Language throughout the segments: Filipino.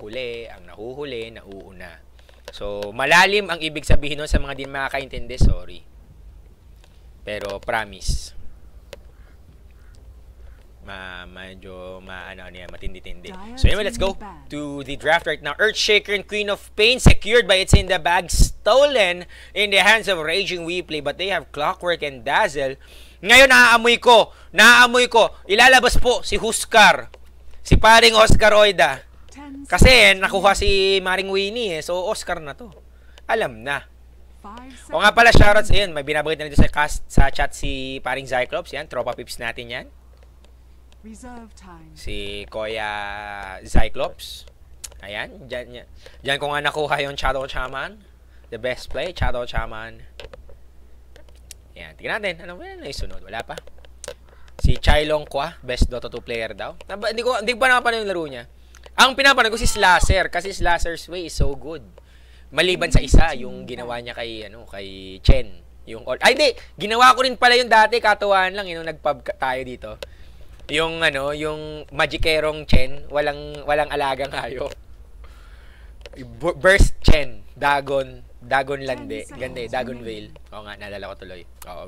nahuhuli, ang nahuhuli, nauuna. So, malalim ang ibig sabihin nun sa mga di makakaintindi, sorry. Pero, promise. Medyo matindi-tindi. So anyway, let's go to the draft right now. Earthshaker and Queen of Pain secured by It's in the Bag, stolen in the hands of Raging Weeplay, but they have Clockwork and Dazzle. Ngayon naaamoy ko, ilalabas po si Huskar, si paring Oscar Oida. Kasi nakuha si Maring Winnie so Oscar na to. Alam na. O nga pala, shoutouts, ayun, may binabagit na dito sa chat si paring Cyclops, yan, tropa pips natin yan. Si Kuya Cyclops. Ayan, dyan ko nga nakuha yung Shadow Shaman. The best play, Shadow Shaman. Ayan, tingnan natin. Ano ba yung sunod? Wala pa. Si Chailong Kwa, best Dota 2 player daw. Hindi ko pa nakapanood yung laro niya. Ang pinapanood ko si Slasher, kasi Slasher's Way is so good. Maliban sa isa, yung ginawa niya kay Chen. Ay, di! Ginawa ko rin pala yung dati, katuwaan lang, yung nagpub tayo dito. Yung yung Magikerong Chen, walang alagang hayop. Burst Chen, Dagon Lande, ganda Dagon Vale. Oo nga, naalala ko tuloy. Oo,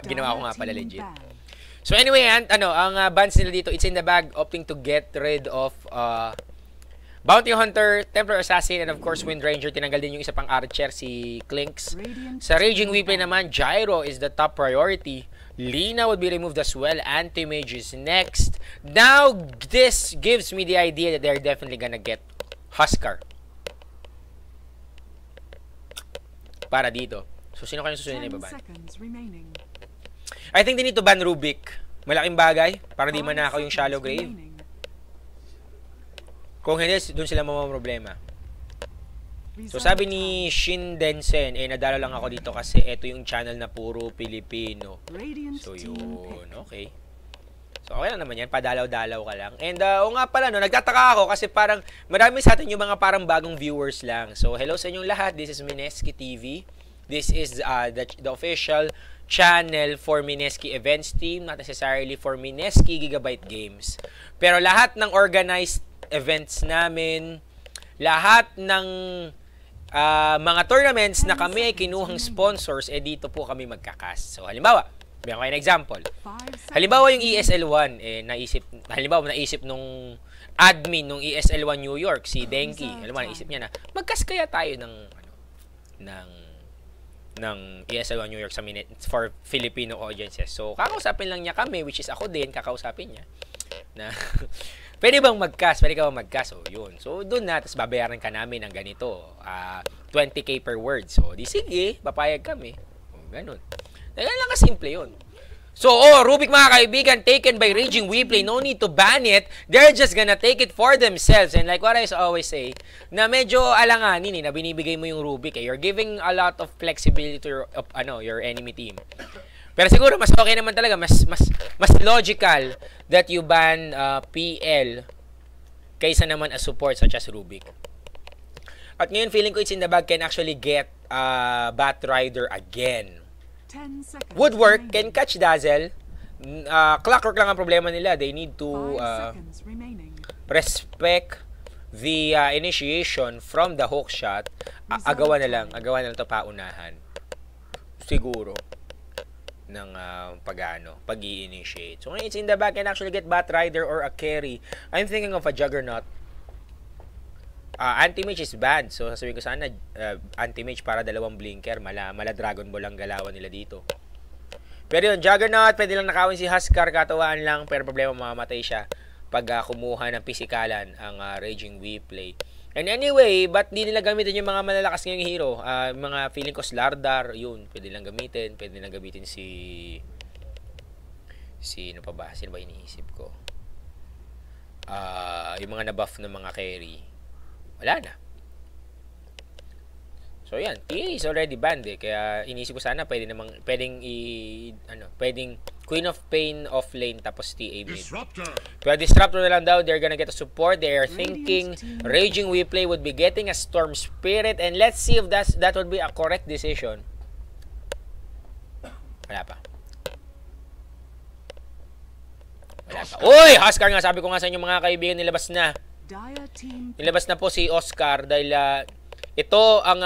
ginawa ko nga pala legit. So anyway, ang bans nila dito, It's in the Bag, opting to get rid of Bounty Hunter, Templar Assassin, and of course Wind Ranger. Tinanggal din yung isa pang archer, si Clinks. Sa Raging Weeplay naman, Gyro is the top priority. Lina would be removed as well. Anti-Mage is next. Now, this gives me the idea that they're definitely gonna get Huskar. Para dito. So, sino kayo susunod na ibaban? I think they need to ban Rubik. Malaking bagay. Para di manakaw yung Shallow Grave. Kung hindi, dun sila problema. So, sabi ni Shin Densen, nadala lang ako dito kasi ito yung channel na puro Pilipino. So, yun. Okay. So, okay lang naman yan. Padalaw-dalaw ka lang. And, nga pala, nagtataka ako kasi parang marami sa atin yung mga parang bagong viewers lang. So, hello sa inyong lahat. This is Mineski TV. This is the official channel for Mineski Events Team. Not necessarily for Mineski Gigabyte Games. Pero lahat ng organized events namin, lahat ng mga tournaments na kami ay kinuhang sponsors, dito po kami magkakast. So, halimbawa, bigyan ko kayo ng example. Halimbawa, yung ESL1, naisip nung admin nung ESL1 New York, si Denki. Naisip niya na, magkast kaya tayo ng ESL1 New York for Filipino audiences. So, kakausapin lang niya kami, which is ako din, kakausapin niya, na pwede bang mag-cast? Pwede ka bang mag-cast? So, yun. So, doon na. Tapos, babayaran ka namin ng ganito. 20K per word. So, di sige. Papayag kami. O, ganun. Ganun lang kasimple yun. So, Rubik mga kaibigan, taken by Raging Weeplay. No need to ban it. They're just gonna take it for themselves. And like what I always say, na medyo alanganin na binibigay mo yung Rubik. You're giving a lot of flexibility to your enemy team. Pero siguro mas okay naman talaga, mas logical that you ban PL kaysa naman a support such as Rubik. At ngayon feeling ko It's in the Bag can actually get Batrider again. Woodwork can catch Dazzle. Clockwork lang ang problema nila. They need to respect the initiation from the hook shot. Agawan na lang to paunahan. Siguro ng pag-i-initiate. So, ngayon, It's in the Bag can actually get Batrider or a carry. I'm thinking of a Juggernaut. Anti-Mage is banned. So, sasabihin ko sana, Anti-Mage para dalawang blinker. Mala Dragon Ball ang galawan nila dito. Pero yun, Juggernaut, pwede lang nakawin si Huskar, katawaan lang. Pero problema, mamamatay siya pag kumuha ng pisikalan ang Raging Weeplay. And anyway, ba't di nila gamitin yung mga malalakas ngayong hero? Mga feeling ko Slardar, yun, pwede lang gamitin. Pwede lang gamitin sino pa ba? Sino ba iniisip ko? Yung mga nabuff ng mga carry. Wala na. So yan, TA is already banned kaya inisip ko sana pwedeng Queen of Pain off lane tapos TA mid. Pero Disruptor na lang daw, they're gonna get a support. They are thinking Raging Weeplay would be getting a Storm Spirit, and let's see if that would be a correct decision. Wala pa. Uy! Huskar nga, sabi ko nga sa inyo mga kaibigan, nilabas na. Dire team. Nilabas na po si Oscar dahil ito ang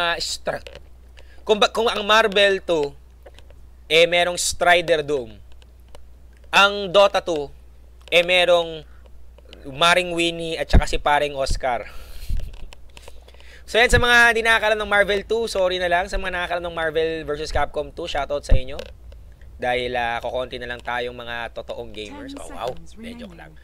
kung ang Marvel 2 merong Strider Dome. Ang Dota 2 merong Maring Winnie at saka si paring Oscar. So yan, sa mga di nakakalam ng Marvel 2, sorry na lang. Sa mga nakakalam ng Marvel vs. Capcom 2, shoutout sa inyo. Dahil kukonti na lang tayong mga totoong gamers. Oh wow, joke lang.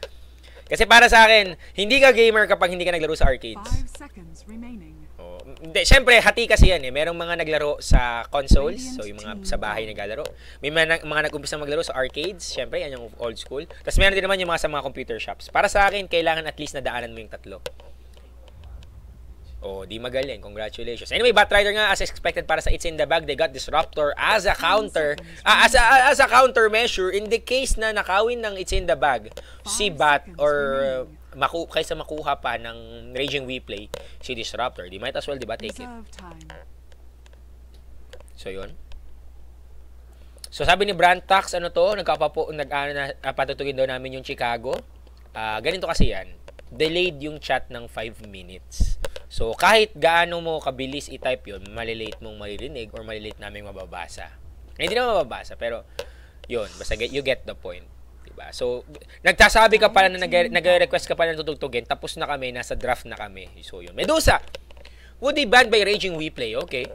Kasi para sa akin, hindi ka gamer kapag hindi ka naglaro sa arcades. 5 seconds remaining. Oh, syempre, hati kasi yan eh. Merong mga naglaro sa consoles, so yung mga sa bahay naglalaro. May mga nag-umpisa maglaro sa arcades, syempre, yan yung old school. Tapos meron din naman yung mga sa mga computer shops. Para sa akin, kailangan at least na daanan mo yung tatlo. Oh, di magaling. Congratulations. Anyway, Batrider nga as expected para sa It's in the Bag, they got Disruptor as a counter. As a counter measure in the case na nakawin ng It's in the Bag si Bat or kaysa makuha pa ng Raging WePlay si Disruptor. Di might as well, di ba, take it. So, yun. So, sabi ni Brantax, ano to? Patutugin daw namin yung Chicago. Ganito kasi yan. Delayed yung chat ng 5 minutes. So, kahit gaano mo kabilis i-type yun, malilate mong maririnig or malilate namin mababasa. Hindi naman mababasa, pero yun, basta you get the point. Diba? So, nagsasabi ka pala na nag-request ka pala na tutugtugin, tapos na kami, nasa draft na kami. So, yun. Medusa! Would be banned by Raging WePlay. Okay.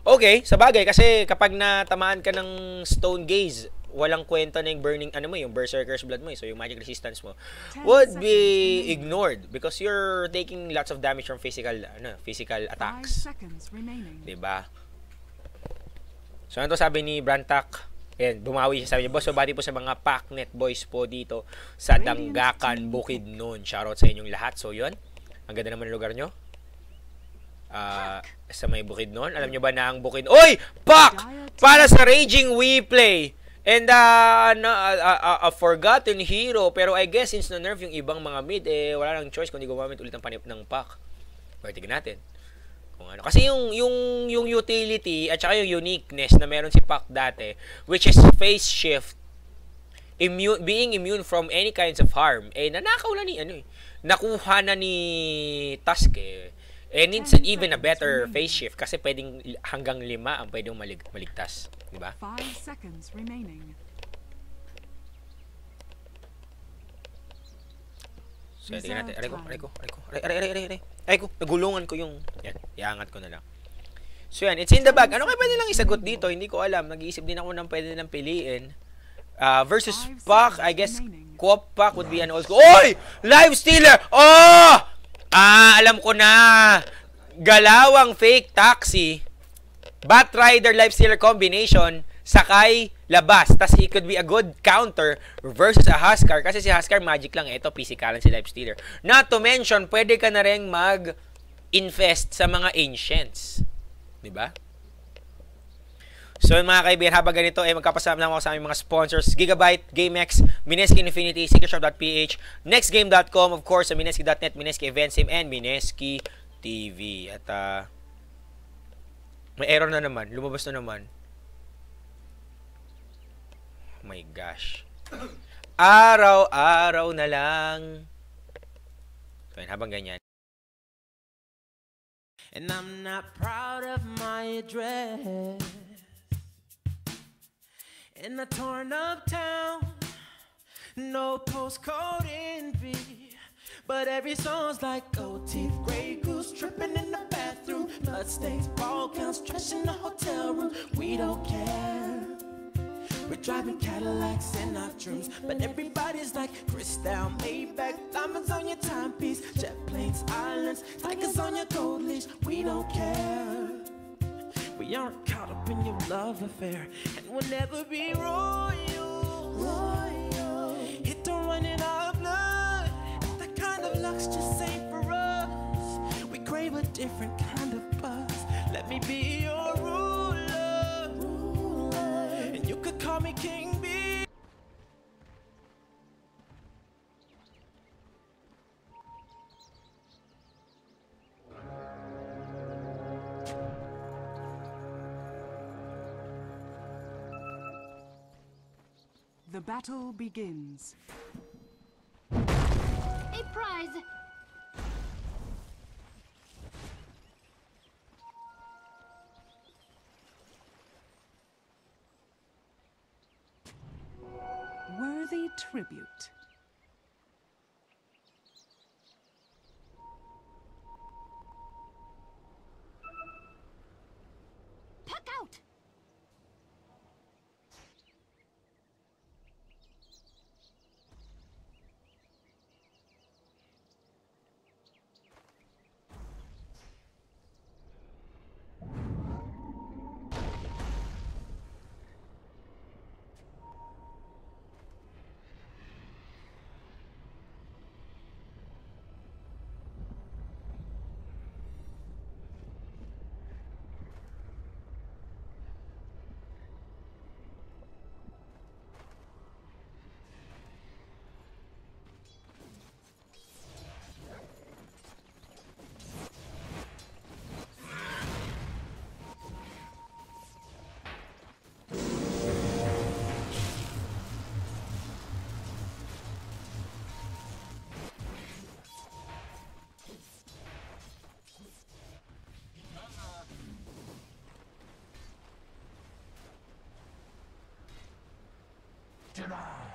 Okay, sa bagay, kasi kapag natamaan ka ng Stone Gaze, walang kwenta na yung burning, yung Berserker's Blood mo, so yung magic resistance mo would be ignored because you're taking lots of damage from physical attacks. Diba? So, ano to sabi ni Brantak? Yan, bumawi siya. Sabi niya, boss, mabati po sa mga Packnet boys po dito sa Danggakan, Bukidnon. Shoutout sa inyong lahat. So, yun. Ang ganda naman ng lugar nyo. Sa may Bukidnon. Alam nyo ba na ang Bukidnon? Oy! Pack! Para sa Raging WePlay! And a forgotten hero, pero I guess since na-nerf yung ibang mga mid, wala nang choice kundi gumamit ulit ng panip ng pack. Pero tignan natin. Kung ano. Kasi yung utility at saka yung uniqueness na meron si Pac dati, which is phase shift, being immune from any kinds of harm, nanakaw na nakuha na ni Tusk And it's even a better phase shift kasi pwedeng hanggang 5 ang pwedeng maligtas. Diba? 5 seconds remaining. So, tingnan natin. Aray ko. Nagulungan ko yung... Yan, iangat ko na lang. So, yan. It's in the bag. Ano kaya pwede lang isagot dito? Hindi ko alam. Nag-iisip din ako ng pwede nilang piliin. Versus Pac, I guess, Co-op Pac would be an old school. Oy! Live Stealer! Oh! Alam ko na. Galawang fake taxi. Batrider Live Stealer combination. Sakay, labas. Tas it could be a good counter versus a Huskar. Kasi si Huskar magic lang. Ito, physikalan si Live Stealer. Not to mention, pwede ka na rin mag-infest sa mga ancients. Diba? So mga kaibigan, habang ganito, magkapasalamat lang ako sa aming mga sponsors. Gigabyte, GameX, Mineski Infinity, Secretshop.ph, Nextgame.com, of course, sa Mineski.net, Mineski Event Sim, and Mineski TV. At may error na naman. Lumabas na naman. Oh my gosh. Araw-araw na lang. So habang ganyan. And I'm not proud of my address in a torn up town, no postcode envy, but every song's like gold teeth, gray goose tripping in the bathroom, bloodstains, ball counts, trash in the hotel room. We don't care. We're driving Cadillacs in our dreams, but everybody's like Cristal, Maybach, diamonds on your timepiece, jet planes, islands, tigers on your gold leash. We don't care. We aren't caught up in your love affair, and we'll never be royal. It don't run in our blood. That kind of luck's just ain't for us. We crave a different kind of buzz. Let me be your ruler, and you could call me King B. The battle begins. A prize tribute. Puck out! Deny.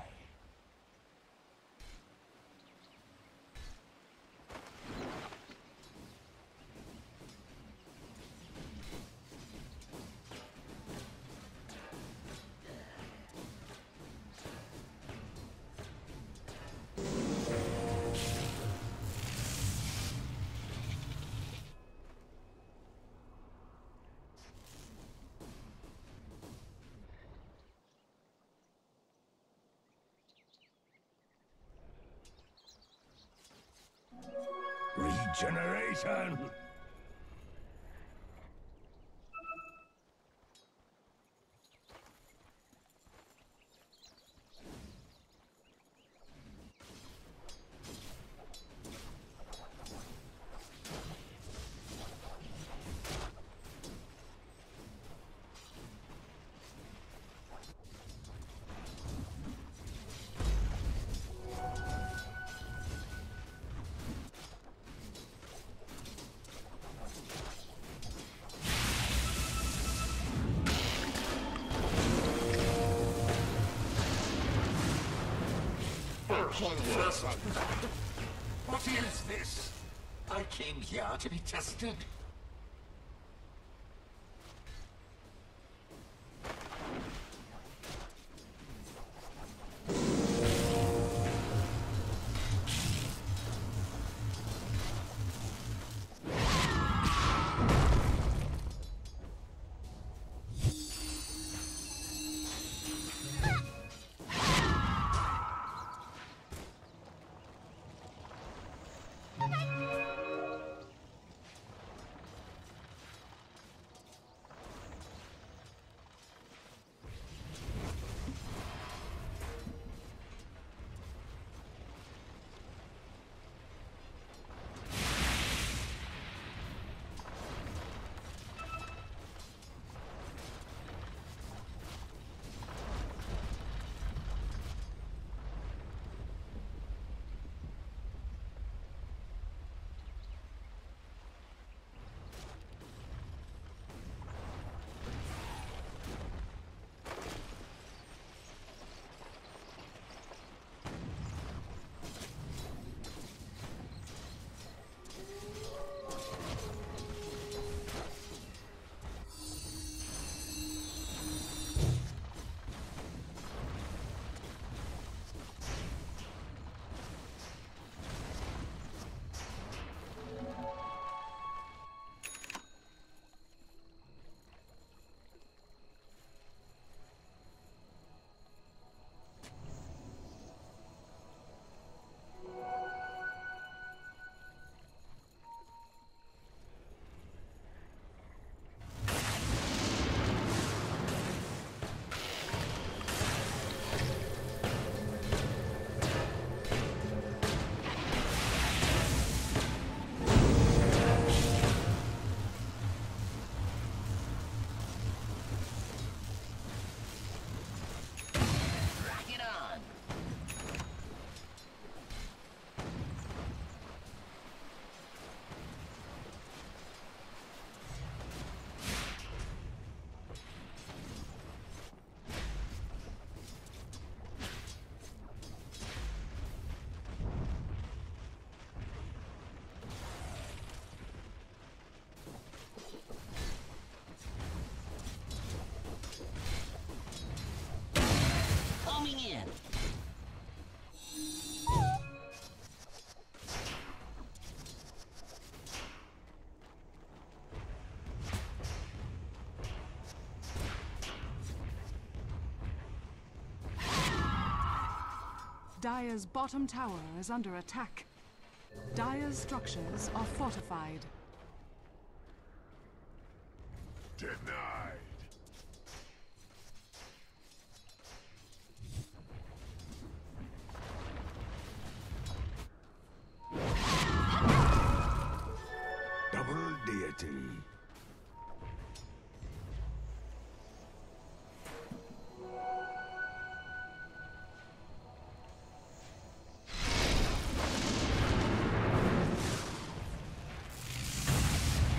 Regeneration! Listen. What is this? I came here to be tested. Dire's bottom tower is under attack. Dire's structures are fortified. Denied. Double deity.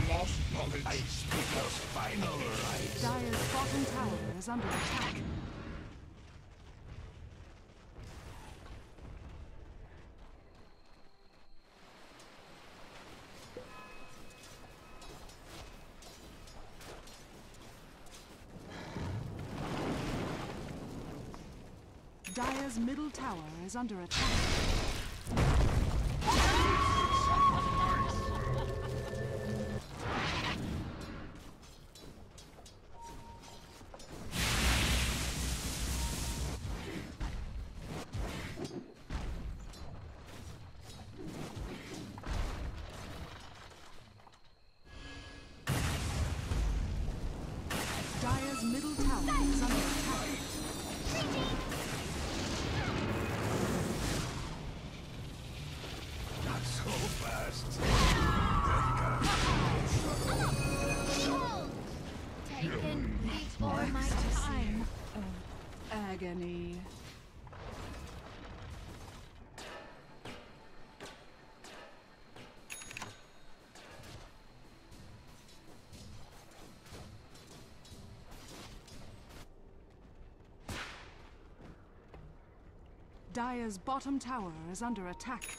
Lost knowledge. I speak of final right. Dire's bottom tower is under attack. Dire's middle tower is under attack. Dire's middle tower is under attack. Not so fast. Taken before my time. Agony. Dire's bottom tower is under attack.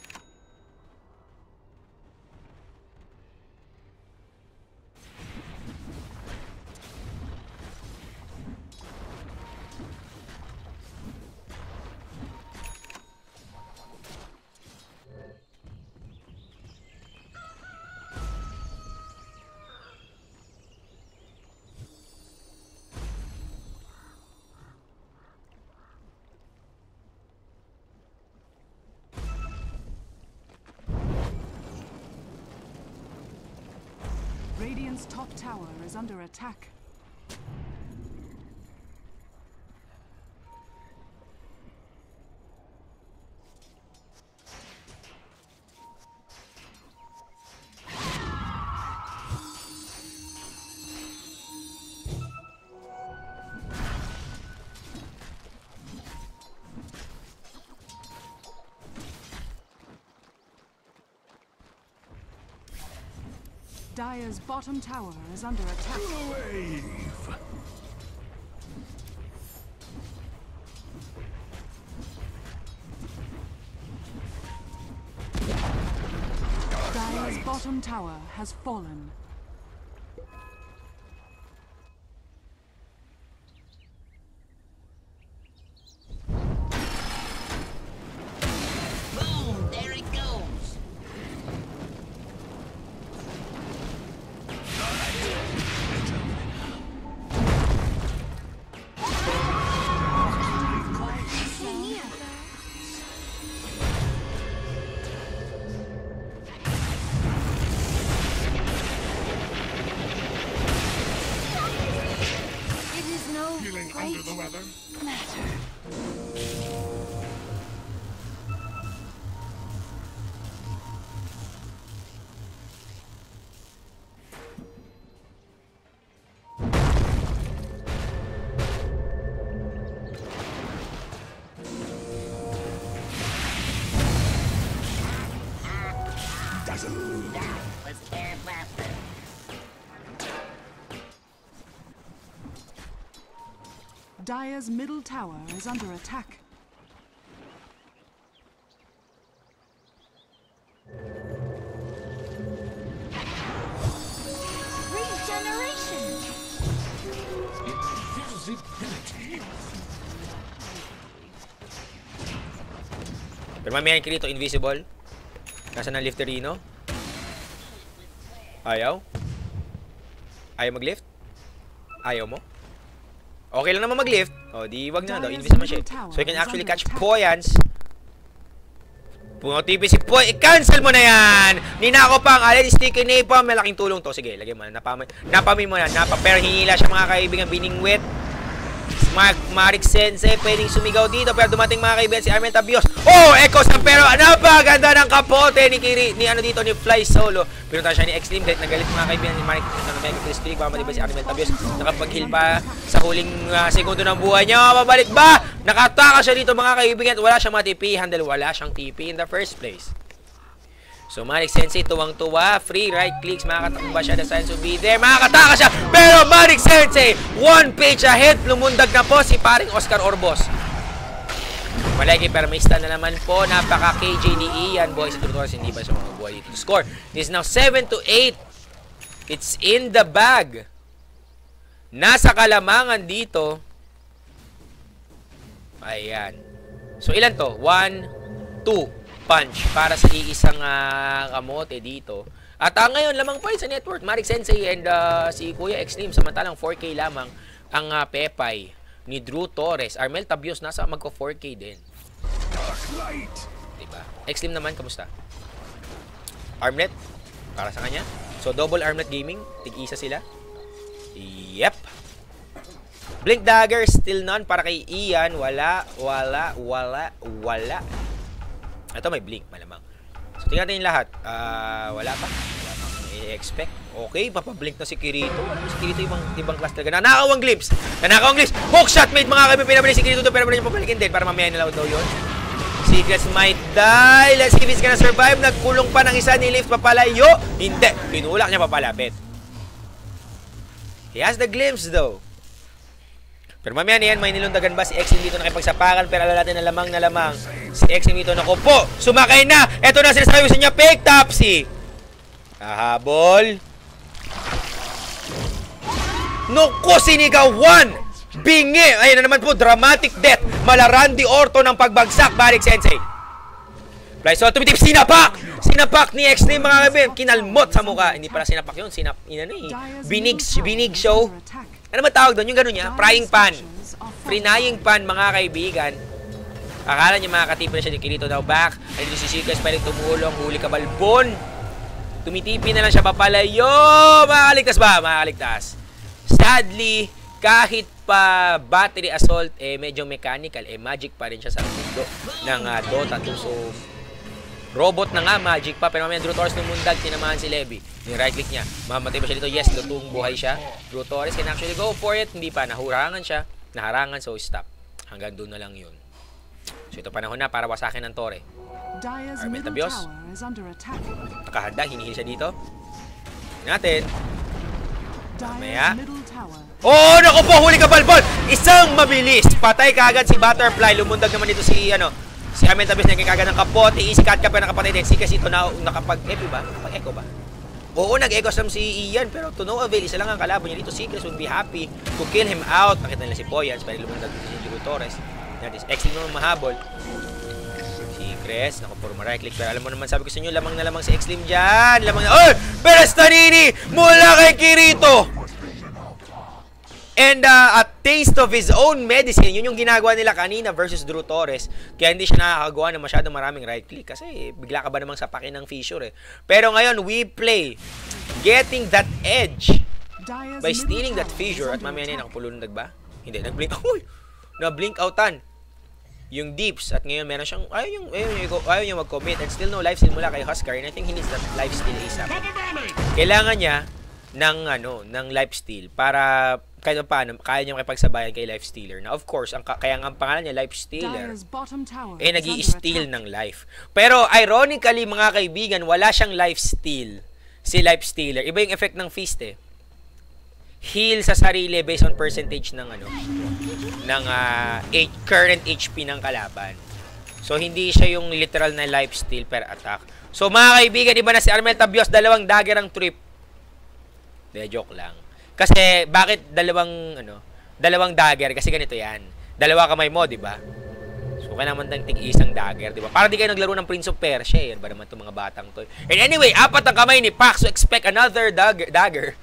Radiant's top tower is under attack. Dire's bottom tower is under attack. Wave. Dire's bottom tower has fallen. Boom! There it goes. It is no Feeling great under the weather? matter. Dazzle. Let's tear it faster. Dire's middle tower is under attack. Regeneration! Invisibility. Pero mamihan ka dito, invisible. Nasa na lifterino? Ayaw? Ayaw mag-lift? Ayaw mo? Okay lang naman mag-lift. O, di wag na daw. Invisible naman siya. So you can actually catch points Pumotipid si Poy. I-cancel mo na yan. Ninako pa ang Allen Sticky Napalm. Malaking tulong to. Sige, lagyan mo na. Napami mo na. Pero hinila siya mga kaibigan. Biningwit. Marik Sensei pwedeng sumigaw dito pero dumating mga kaibigan si Armel Tabios. Oh, Echo Sam pero napaganda ng kapote ni Fly Solo. Pinunta siya ni Extreme galit na galit mga kaibigan ni Marik ng Mega Crispy. Baka madiba si Armel Tabios. Nakapag-heal pa sa huling segundo ng buhay niya. Mabalik ba? Nakataka siya dito mga kaibigan. Wala siyang TP handle. Wala siyang TP in the first place. So, Marik Sensei, tuwang-tuwa. Free right clicks. Makakatakbo siya. The signs will be there. Makakataka siya. Pero Marik Sensei, 1 page ahead. Lumundag na po si paring Oscar Orbos. Malagi, pero may stun na naman po. Napaka-KJ ni Ian. Boys, ito hindi pa siya mabuhay dito. The score is now 7-8. It's in the bag. Nasa kalamangan dito. Ayan. So, ilan to? 1, 2. Punch para sa iisang kamote dito. At ngayon, lamang pa rin sa network. Marik Sensei and si Kuya Extreme. Samantalang 4K lamang ang Pepay ni Drew Torres. Armel Tabios nasa magko 4K din. Diba? Extreme naman, kamusta? Armlet, para sa kanya. So, double Armlet Gaming. Tig-isa sila. Yep. Blink Dagger, still none para kay Ian. Wala. Ito may blink, malamang. So, tingnan natin yung lahat. Wala pa. Wala pa. I-expect. Okay, papablink na si Kirito. Alam mo, si Kirito ibang class talaga. Nanakaw ang glimpse. Hookshot mate, mga kami. Pinabalik si Kirito doon. Pero pwede niya papalikin din para mamaya nila daw yun. Secrets might die. Let's see if he's gonna survive. Nagkulong pa ng isa ni Lift. Papalayo. Hindi. Pinulak niya papalapit. He has the glimpse though. Pero mamaya niyan, may nilundagan ba si Exim dito nakipagsapakan, pero alala natin na lamang. Si Exim dito, naku po, sumakay na! Eto na sinasabi ko sa inyo, fake Topsy! Kahabol. Naku, sinigawan! Bingi! Ayun na naman po, dramatic death. Mala Randy Orton ng pagbagsak, Marik Sensei. Fly Solo tumitip, sinapak! Sinapak ni Exim, mga kaibigan. Kinalmot sa mukha. Hindi pala sinapak yun, binig show. Ano ba tawag doon? Yung gano'n niya? Frying pan. Frying pan, mga kaibigan. Akala niya makakatipi na siya ni Kirito daw back. Ay, dito si Sikas, pwedeng tumulong. Huli ka balbon. Tumitipi na lang siya papalayo. Makakaligtas ba? Makakaligtas. Sadly, kahit pa battery assault, medyo mechanical, magic pa rin siya sa mundo ng Dota 2. So, robot na nga, magic pa. Pero mamaya Drew Torres lumundag, tinamahan si Levy. Yung right click niya. Mamatay ba siya dito? Yes, lutong buhay siya. Drew Torres can actually go for it. Hindi pa, nahurangan siya. Naharangan, so stop. Hanggang doon na lang yun. So ito panahon na para wasakin ng Torre. Armel Tabios. Nakahanda, hinihil siya dito. Natin. Mamaya. Oh, naku po, huli ka balbon! Isang mabilis. Patay kaagad si Butterfly. Lumundag naman dito si Armel Tabios na kagad ng kapote. Easy cut ka pa nakapatay din. Si kasi ito nakapag-epi ba? Nakapag-echo ba? Oo, nag-echo sam si Ian, pero to no avail. Isa lang ang kalaban niya dito. Secrets would be happy to kill him out. Nakita nila si Poyans, pero lumundag dito si Drew Torres. That is X naman mahabol. Secrets, naku, puro right click. Pero alam mo naman, sabi ko sa inyo, lamang na lamang si X-Lim dyan. Lamang na, oh! Perastanini! Mula kay Kirito! And a taste of his own medicine, yun yung ginagawa nila kanina versus Drew Torres. Kaya hindi siya nakakagawa ng masyadong maraming right click. Kasi bigla ka ba namang sapakin ng fissure eh. Pero ngayon, we play getting that edge by stealing that fissure. At mamaya niya, nakapulundag ba? Hindi, nag-blink. Uy! Na-blink outan yung deeps. At ngayon, meron siyang, ayaw yung mag-commit. And still no life steal mula kay Huskar. And I think he needs that life steal ASAP. Kailangan niya ng life steal para kahit paano, kaya niya makipagsabayan kay Life Stealer. Na of course, kaya ang pangalan niya Life Stealer, nag-i-steal ng life. Pero ironically, mga kaibigan, wala siyang life steal. Si Life Stealer. Iba yung effect ng feast eh. Heal sa sarili based on percentage ng current HP ng kalaban. So, hindi siya yung literal na life steal per attack. So, mga kaibigan, iba na si Armel Tabios, 2 dagger ang trip. De, joke lang. Kasi, bakit dalawang dagger? Kasi ganito yan. 2 kamay mo, di ba? So, kaya naman tig-isang dagger, di ba? Para di kayo naglaro ng Prince of Persia. Yan ba naman itong mga batang to? And anyway, 4 ang kamay ni Pac. So, expect another dagger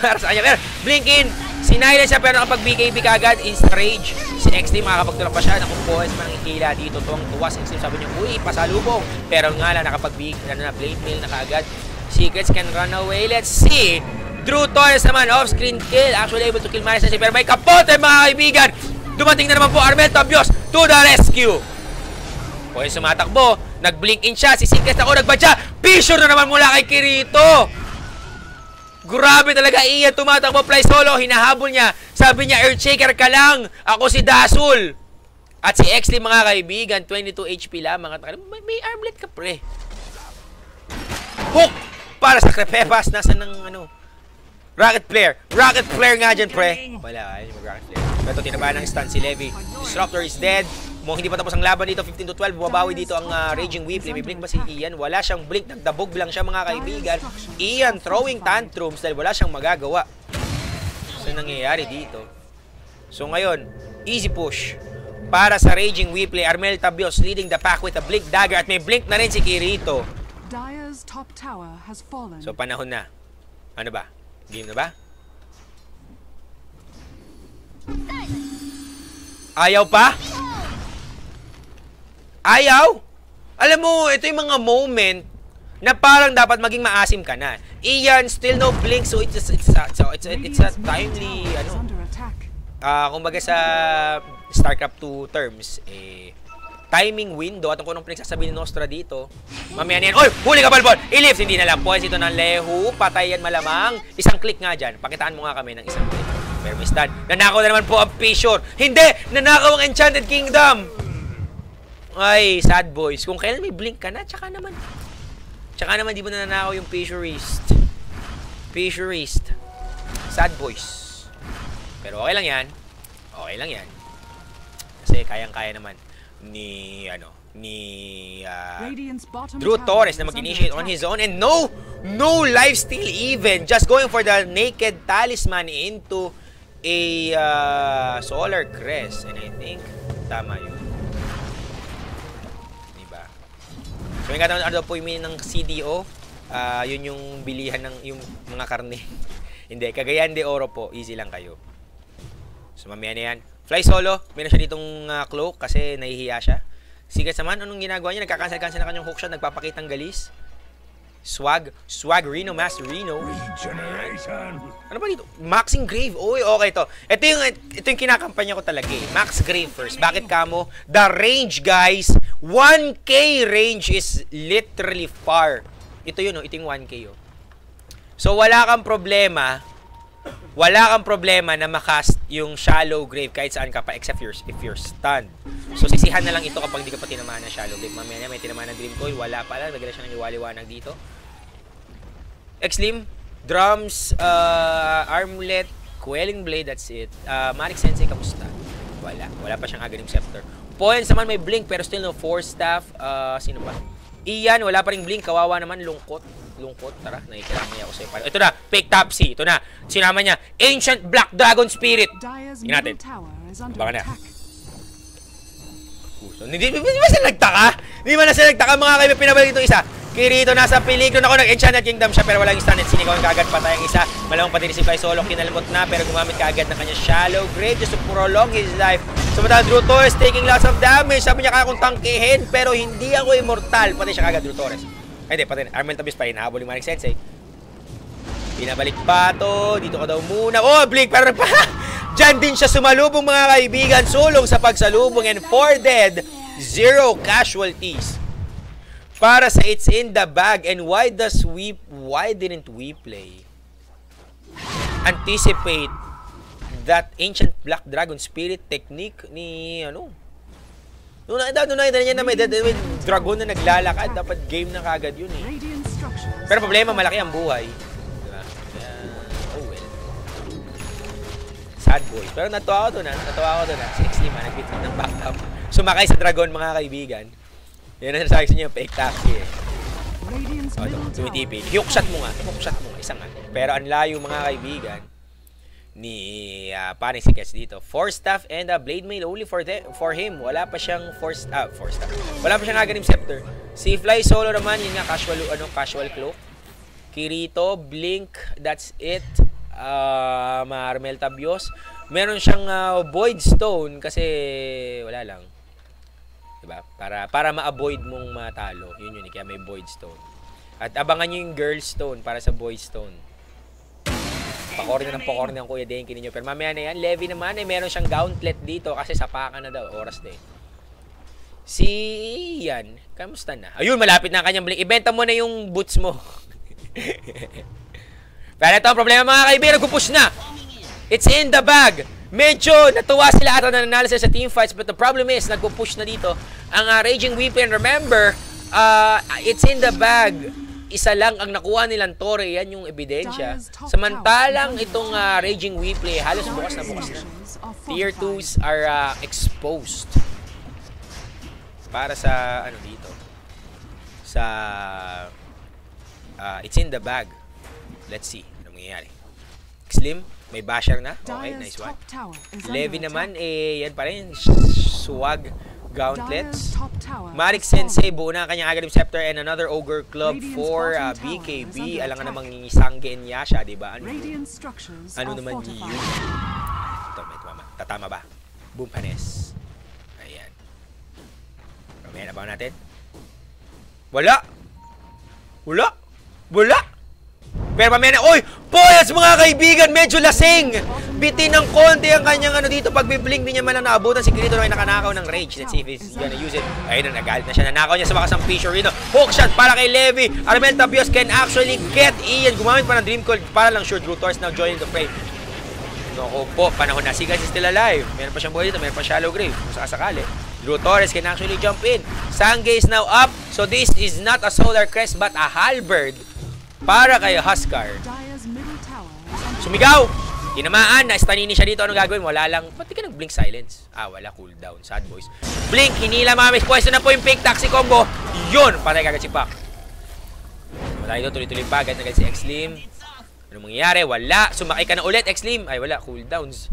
Para sa kanya. Pero, blink in. Sinailan siya pero nakapag-BKB kagad. Insta-rage. Si X-Team makakapagtulak pa siya. Naku, boys, manangikila dito. Tuwang-tuwa si X-Team. Sabi niya, uy, pasalubong. Pero nga lang, blade mail na kagad. Secrets can run away. Let's see. Drew Torres naman, off-screen kill. Actually able to kill Maris Sensei. Pero may kapote, mga kaibigan. Dumating na naman po Armel Tabios to the rescue. Boy, sumatakbo. Nag-blink in siya. Si Secrets ako nagbadya. Fissure na naman mula kay Kirito. Grabe talaga, Ian, tumatakbo, fly solo, hinahabol niya. Sabi niya, Earthshaker ka lang. Ako si Dasul. At si X-Lee, mga kaibigan, 22 HP lamang. May armlet ka, pre. Hook! Para sa Crepepas. Nasa ng, Rocket Flare. Rocket Flare nga dyan, pre. Wala, ayaw mag-Rocket Flare. Ito, tinabahan ng stun si Levi. Disruptor is dead. Mukhang hindi pa tapos ang laban dito, 15-12. Bumabawi dito ang Raging Weepley. May blink ba si Ian? Wala siyang blink. Nagdabog lang siya, mga kaibigan. Ian throwing tantrums dahil wala siyang magagawa. So, nangyayari dito. So, ngayon, easy push. Para sa Raging Weepley, Armel Tabios leading the pack with a blink dagger. At may blink na rin si Kirito. Dire's top tower has fallen. So, panahon na. Ano ba? Game na ba? Ayaw pa? Ayaw? Alam mo, ito yung mga moment na parang dapat maging maasim ka na. Ian, still no blink, so it's a timely, kumbaga sa StarCraft 2 terms, timing window. At kung anong pinagsasabihin ni Nostra dito, mamaya niyan, oy, huli ka, Balbon! I-lift, hindi na lang. Points ito ng Lehu, patay yan malamang. Isang click nga dyan. Pakitaan mo nga kami ng isang click. Pero may stun. Nanakaw na naman po ang Fissure. Hindi! Nanakaw ang Enchanted Kingdom! Ay, sad boys. Kung kailan may blink ka na, tsaka naman di mo nanakaw yung Fissurist. Sad boys. Pero okay lang yan. Kasi kayang-kaya naman ni Drew Torres na mag-initiate on his own, and no lifesteal even, just going for the naked talisman into a solar crest, and I think tama yun, diba? So yung katawang po yung ng CDO, yun yung bilihan ng yung mga karne. Hindi, Cagayan de Oro po, easy lang kayo. So mamaya na yan. Fly solo, meron siya ditong cloak kasi nahihiya siya. Secrets naman, anong ginagawa niya? Nagkakancel-cancel na kanyang hookshot, nagpapakitang galis. Swag Reno, Master Reno. Ano ba dito? Maxing Grave. Uy, okay to. Ito yung kinakampanya ko talaga eh. Max Grave first. Bakit kamo? The range, guys. 1K range is literally far. Ito yun, oh. Ito yung 1K, oh. So, wala kang problema na makast yung Shallow Grave kahit saan ka pa except if you're stunned. So, sisihan na lang ito kapag hindi ka pa tinamaan ng Shallow Grave. Mamaya may tinamaan ng Dream Coil. Wala pala. Nagala siya ng liwaliwanag dito. X-Lim, drums, armlet, Quelling Blade, that's it. Marik Sensei, kamusta? Wala pa siyang Aghanim Scepter. Points naman may blink pero still no Force Staff. Sino ba? Ian, wala pa ring blink. Kawawa naman, lungkot. Tara, nakikilama niya ako sa'yo. Ito na, Fake Topsy. Ito na, sinama niya. Ancient Black Dragon Spirit. Tingnan natin. Baka na. Hindi ba sila nagtaka? Hindi ba na sila nagtaka, mga kaibigan, pinabalik itong isa. Kirito, nasa peligro na ako, nag-Enchanted Kingdom siya, pero walang stun at sinikawan kagad patay ang isa. Malamang pati si Fly Solo, kinalmot na, pero gumamit kagad ng kanyang Shallow Grave just to prolong his life. Samantala, Drew Torres taking lots of damage. Sabi niya, kaya kong tangkihin, pero hindi ako immortal. Patay siya kagad, Drew Torres. Ay, hindi, patay. Armel Tabios pa rin, nahabol yung Marik Sensei. Pinabalik pa to, dito ka daw muna. Oh, blink, pero dyan din siya sumalubong, mga kaibigan. Sulong sa pagsalubong, and 4 dead, 0 casualties. Para sa It's in the Bag. And why didn't we play anticipate that Ancient Black Dragon Spirit technique ni Nung nakita niya na may dragon na naglalakad, dapat game na kagad yun eh. Pero problema, malaki ang buhay, diba? Oh well, sad boy. Pero natuwa ko doon si X-Lim nag-beat ng backup, sumakay sa dragon, mga kaibigan. Yan ang nasabi sa inyo, Fake Topsy eh. Tumitipid. Hookshot mo nga, isang ano. Pero ang layo, mga kaibigan, ni paring Secrets dito. Force Staff and Blade Mail only for him. Wala pa siyang Force Staff. Wala pa siyang Aghanim Scepter. Si Fly Solo naman, yun nga, casual cloak. Kirito, Blink, that's it. Armel Tabios. Meron siyang Void Stone kasi wala lang. Diba? Para ma-avoid mong matalo. Yun, kaya may Void Stone. At abangan nyo yung Girl Stone para sa Void Stone. Pakorne ng Kuya Denki ninyo. Pero mamaya na yan. Levi naman meron siyang gauntlet dito kasi sapakan na daw. Oras din. Si Ian, kamusta na? Ayun, malapit na ang kanyang blink. Ibenta mo na yung boots mo. Pero ito ang problema mga kaibigan. Nagpupush na. It's in the bag. Medyo natuwa sila at nananalo sila sa team fights. But the problem is, nagpupush na dito ang Raging Weeping. Remember, it's in the bag. Isa lang ang nakuha nilang Torre. Yan yung ebidensya. Samantalang itong Raging Weeping, halos bukas na. Tier 2s are exposed. Para sa, dito. Sa, it's in the bag. Let's see. Anong mangyayari? Slim, may basher na. Okay, nice one. Levi naman, yan pa rin. Swag gauntlets. Marik Sensei, buo na ang kanyang Aghanim Scepter and another Ogre Club for BKB. Alam nga namang Sanggen Yasha, diba? Ano naman yun? Ito, may tumama. Tatama ba? Boom panes. Ayan. Mamaya na ba natin? Wala! Pero mamaya na, oy! Boys, mga kaibigan, medyo lasing! Bitin ng konti ang kanyang dito. Pag biblink, di niya man lang naabutan. Si Kirito na ay nakanakaw ng rage. Let's see if he's gonna use it. Ayun na, nagalit na siya. Nanakaw niya sa bakas ng Fisher Rino. Hookshot para kay Levi. Armel Tabios can actually get Ian. Gumamit pa ng Dream Coil para lang sure. Drew Torres now joining the fray. Naku po, panahon na. Sigas is still alive. Meron pa siyang buhay dito. Meron pa shallow grave. Kung sakasakali. Drew Torres can actually jump in. Sangge is now up. So this is not a Solar Crest but a Halberd para kay Huskar. Sumigaw! Tinamaan, na-stanini siya dito. Anong gagawin? Wala lang. Ba't di ka nag-blink silence? Wala. Cooldown. Sad boys. Blink, hinila mga miss. Pwesto na po yung pick taxi combo. Yun! Patay kagad si Pak. Wala ito. Tuloy-tuloy pa. Agad na agad si X-Lim. Anong mangyayari? Wala. Sumakay ka na ulit, X-Lim. Ay, wala. Cooldowns.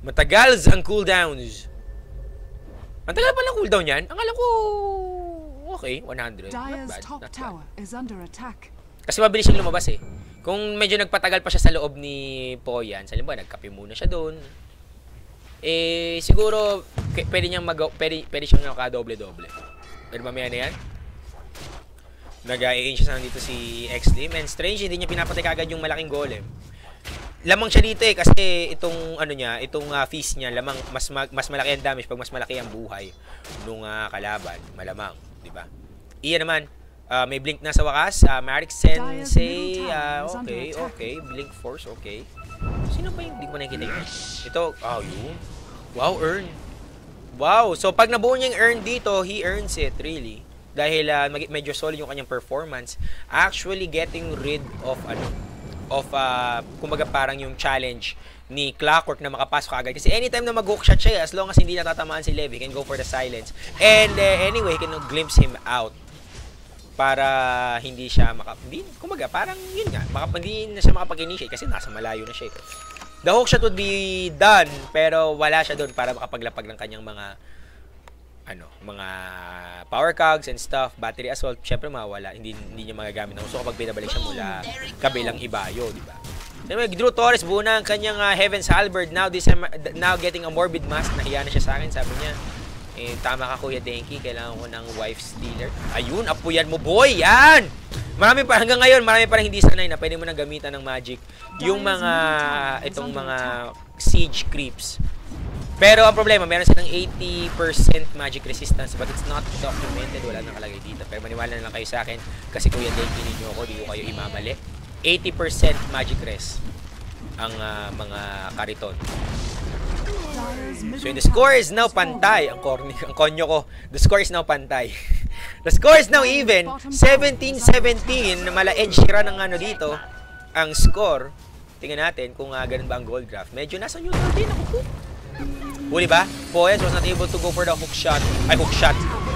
Matagal ang cooldowns. Matagal pa lang cooldown yan? Ang alam ko, okay. 100. Not bad. Not bad. Kasi mabilis yung lumabas eh. Kung medyo nagpatagal pa siya sa loob ni Poyan, sa limba, nagkape muna siya doon. Siguro, pwede siyang nakadoble-doble. Pero mamaya na yan. Nag-i-aim siya dito si X-Lim. And strange, hindi niya pinapatay kagad yung malaking golem. Lamang siya dito eh, kasi itong, itong feast niya, lamang, mas malaki ang damage pag mas malaki ang buhay nung kalaban. Malamang, di ba? Iyan naman. May blink na sa wakas. Marik Sensei. Okay. Blink Force, okay. Sino ba yung hindi ko nakikita yun? Ito, yun. Wow, earn. Wow. So, pag nabuo niya yung earn dito, he earns it, really. Dahil medyo solid yung kanyang performance. Actually, getting rid of, kumbaga parang yung challenge ni Clockwork na makapasok agad. Kasi anytime na mag-hookshot siya, as long as hindi natatamaan si Levi, he can go for the silence. And anyway, he can glimpse him out. Para hindi siya kumbaga parang yun nga, hindi na siya makapag-initiate kasi nasa malayo na siya. The hookshot would be done pero wala siya doon para makapaglapag ng kanyang mga power cogs and stuff, battery assault, syempre mawala, hindi niya magagamit ng uso kapag pinabalik siya mula kabilang ibayo, di ba? Anyway, Drew Torres buo na ang kanyang Heaven's Halberd now getting a morbid mask. Nahiya na siya sa akin, sabi niya. Tama ka Kuya Denki, kailangan ko ng wife stealer. Ayun, apuyan mo boy, yan! Hanggang ngayon, marami pa rin hindi sanay na pwede mo nang gamitan ng magic yung itong mga siege creeps. Pero ang problema, meron silang 80% magic resistance but it's not documented, wala nang kalagay dito. Pero maniwala na lang kayo sa akin kasi Kuya Denki ninyo ako, di ko kayo imamali. 80% magic res ang mga kariton. So the score is now pantay. Ang konyo ko. The score is now pantay. The score is now even. 17-17. Mala edge sira ng dito. Ang score. Tingnan natin kung ganun ba ang gold graph. Medyo nasa neutral din ako po. Huli ba? Poyas was not able to go for the hook shot.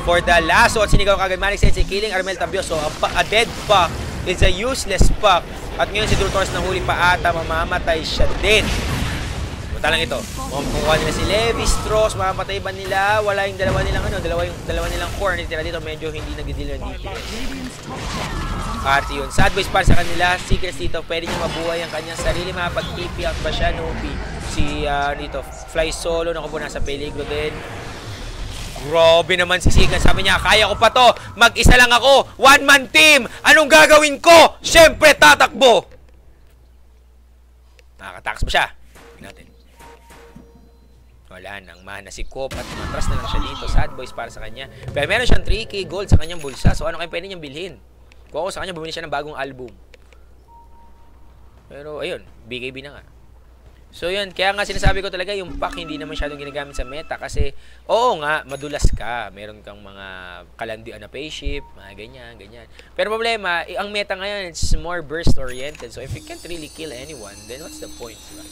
For the lasso at sinigaw kagad Marik Sensei killing Armel Tabios. So a dead puck is a useless puck. At ngayon si Drew Torres na huli pa ata. Mamamatay siya din. Punta lang ito. Makukuha nila si Levi Strauss, mapapatay ba nila? Wala yung dalawa nilang dalawa nilang core na tira dito, medyo hindi nagdi-deal ng DPS. At yun, sad boys para sa kanila, Secrets dito, pwede niya mabuhay ang kanyang sarili, makapag-TP out ba siya, Nobi. Si dito, Fly Solo, naku po, nasa peligro din. Grabe naman si Sigan, sabi niya, kaya ko pa to, mag-isa lang ako, one-man team, anong gagawin ko? Siyempre, tatakbo. Nakakatakas ba siya? Natin. Wala nang mana si Coop at matras na lang siya dito. Sad boys para sa kanya. Pero meron siyang 3K gold sa kanyang bulsa. So ano kayo pwede niyang bilhin? Kung ako sa kanya, bumili siya ng bagong album. Pero ayun, BKB na nga. So yun, kaya nga sinasabi ko talaga yung pack hindi naman masyadong ginagamit sa meta. Kasi oo nga, madulas ka. Meron kang mga kalandian na payship, mga ganyan. Pero problema, ang meta ngayon, it's more burst oriented. So if you can't really kill anyone, then what's the point? Diba?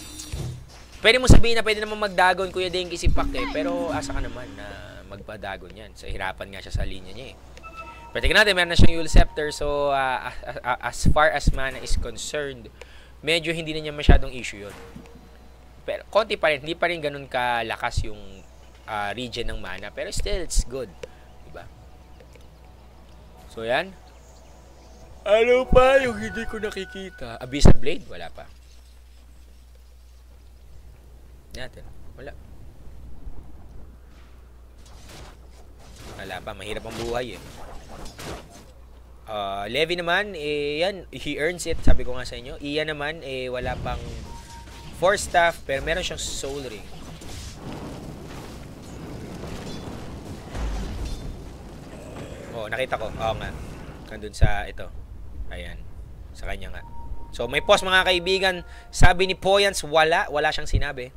Pwede mo sabihin na pwede naman magdagon, Kuya Denki si Pak eh. Pero asa ka naman na magpadagon yan. So hirapan nga siya sa linya niya eh. Pero tingnan natin, meron na siyang Yule Scepter. So as far as mana is concerned, medyo hindi na niya masyadong issue yun. Pero konti pa rin, hindi pa rin ganun kalakas yung regen ng mana. Pero still, it's good. Diba? So yan. Ano pa yung hindi ko nakikita? Abyssal Blade? Wala pa. Natin. Wala pa. Mahirap ang buhay eh. Levi naman, yan. He earns it. Sabi ko nga sa inyo. Ian naman, wala pang 4 staff. Pero meron siyang soul ring. Oh, nakita ko. Oo nga. Nandun sa ito. Ayan. Sa kanya nga. So, may pause mga kaibigan. Sabi ni Poyans, wala siyang sinabi.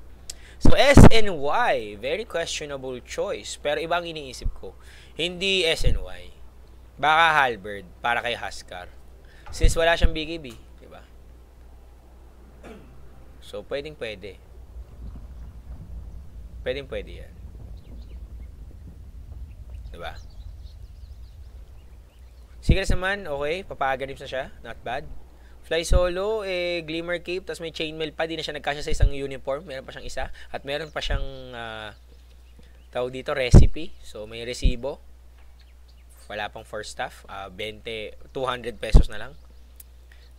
So, SNY, very questionable choice. Pero iba ang iniisip ko. Hindi SNY. Baka Halberd, para kay Huskar. Since wala siyang BKB. Diba? So, pwede. Pwede yan. Diba? Secrets naman, okay. Papagarips na siya. Not bad. Fly Solo, Glimmer Cape, tapos may chainmail pa, di na siya nagkasya sa isang uniform, meron pa siyang isa, at meron pa siyang tawag dito, recipe, so may resibo, wala pang 4 staff, 200 pesos na lang.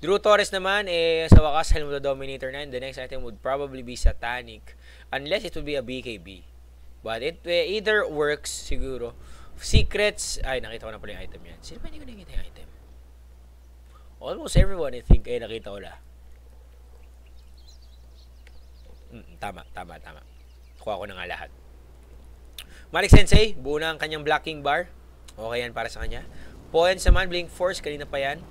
Drew Torres naman, sa wakas, Helm of the Dominator 9, the next item would probably be Satanic, unless it would be a BKB, but it either works, siguro. Secrets, ay, nakita ko na pala yung item yan. Sino ba hindi ko nakita yung item? Almost everyone, I think, nakita ko na. Tama. Kuha ko na nga lahat. Malik Sensei, buo na ang kanyang blocking bar. Okay yan para sa kanya. Points naman, Blink Force, kanina pa yan.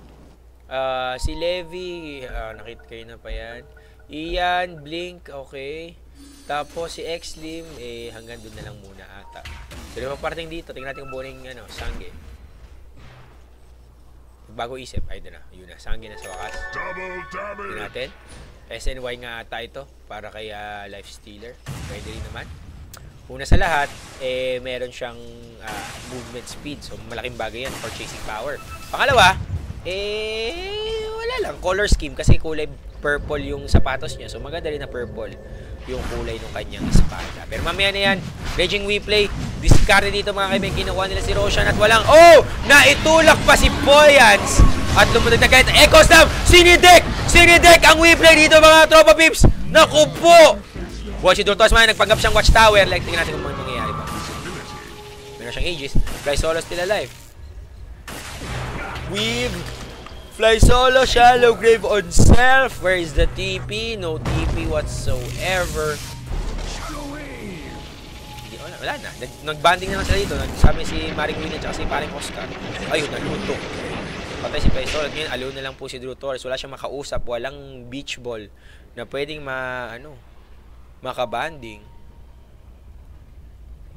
Si Levi, nakita kanina pa yan. Ian, Blink, okay. Tapos si X-Lim, hanggang doon na lang muna ata. So, di ba parting dito, tingnan natin yung buo ng Sangge. Bago isip, ay doon na. Yun na, Sangge na sa wakas. Tingnan natin. SNY nga ata ito para kay Life Stealer. Pwede rin naman. Una sa lahat, meron siyang movement speed. So, malaking bagay yan for chasing power. Pangalawa, wala lang. Color scheme kasi kulay purple yung sapatos niya. So, maganda rin na purple yung kulay ng kanyang espada. Pero mamaya na yan, Raging Weplay, discard dito mga kaibigan, kinukuha nila si Roshan at walang, naitulak pa si Poyans at lumunod na kahit Echo Slam, sinidek ang Weplay dito mga tropa pips, naku po! Watch si Dortos man, nagpanggap siyang watchtower, like tingnan natin kung mangyayari pa. Meron siyang Aegis, Fly Solo still alive. Weave, Fly Solo, Shallow Grave on self. Where is the TP? No TP whatsoever. Wala na. Nag-banding na lang sila dito. Sabi si Maring Win at si Paring Oscar. Ayun, naluto. Patay si Fly Solo. Ngayon, alone na lang po si Drew Torres. Wala siyang makausap. Walang beach ball na pwedeng makabanding.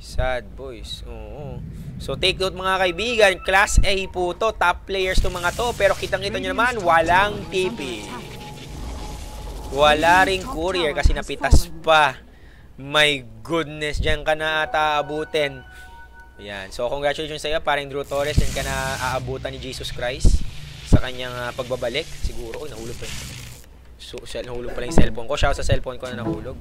Sad boys. Oo. So take note mga kaibigan, Class A po to, top players to mga to, pero kitang-kita nyo naman, walang TP. Wala ring courier kasi napitas pa. My goodness, dyan ka na ata aabutin. Ayan. So congratulations sa iyo, paring Drew Torres, dyan ka na aabutan ni Jesus Christ sa kanyang pagbabalik. Siguro, nahulog pa yun. So, nahulog pala yung cellphone ko. Siya sa cellphone ko na nahulog.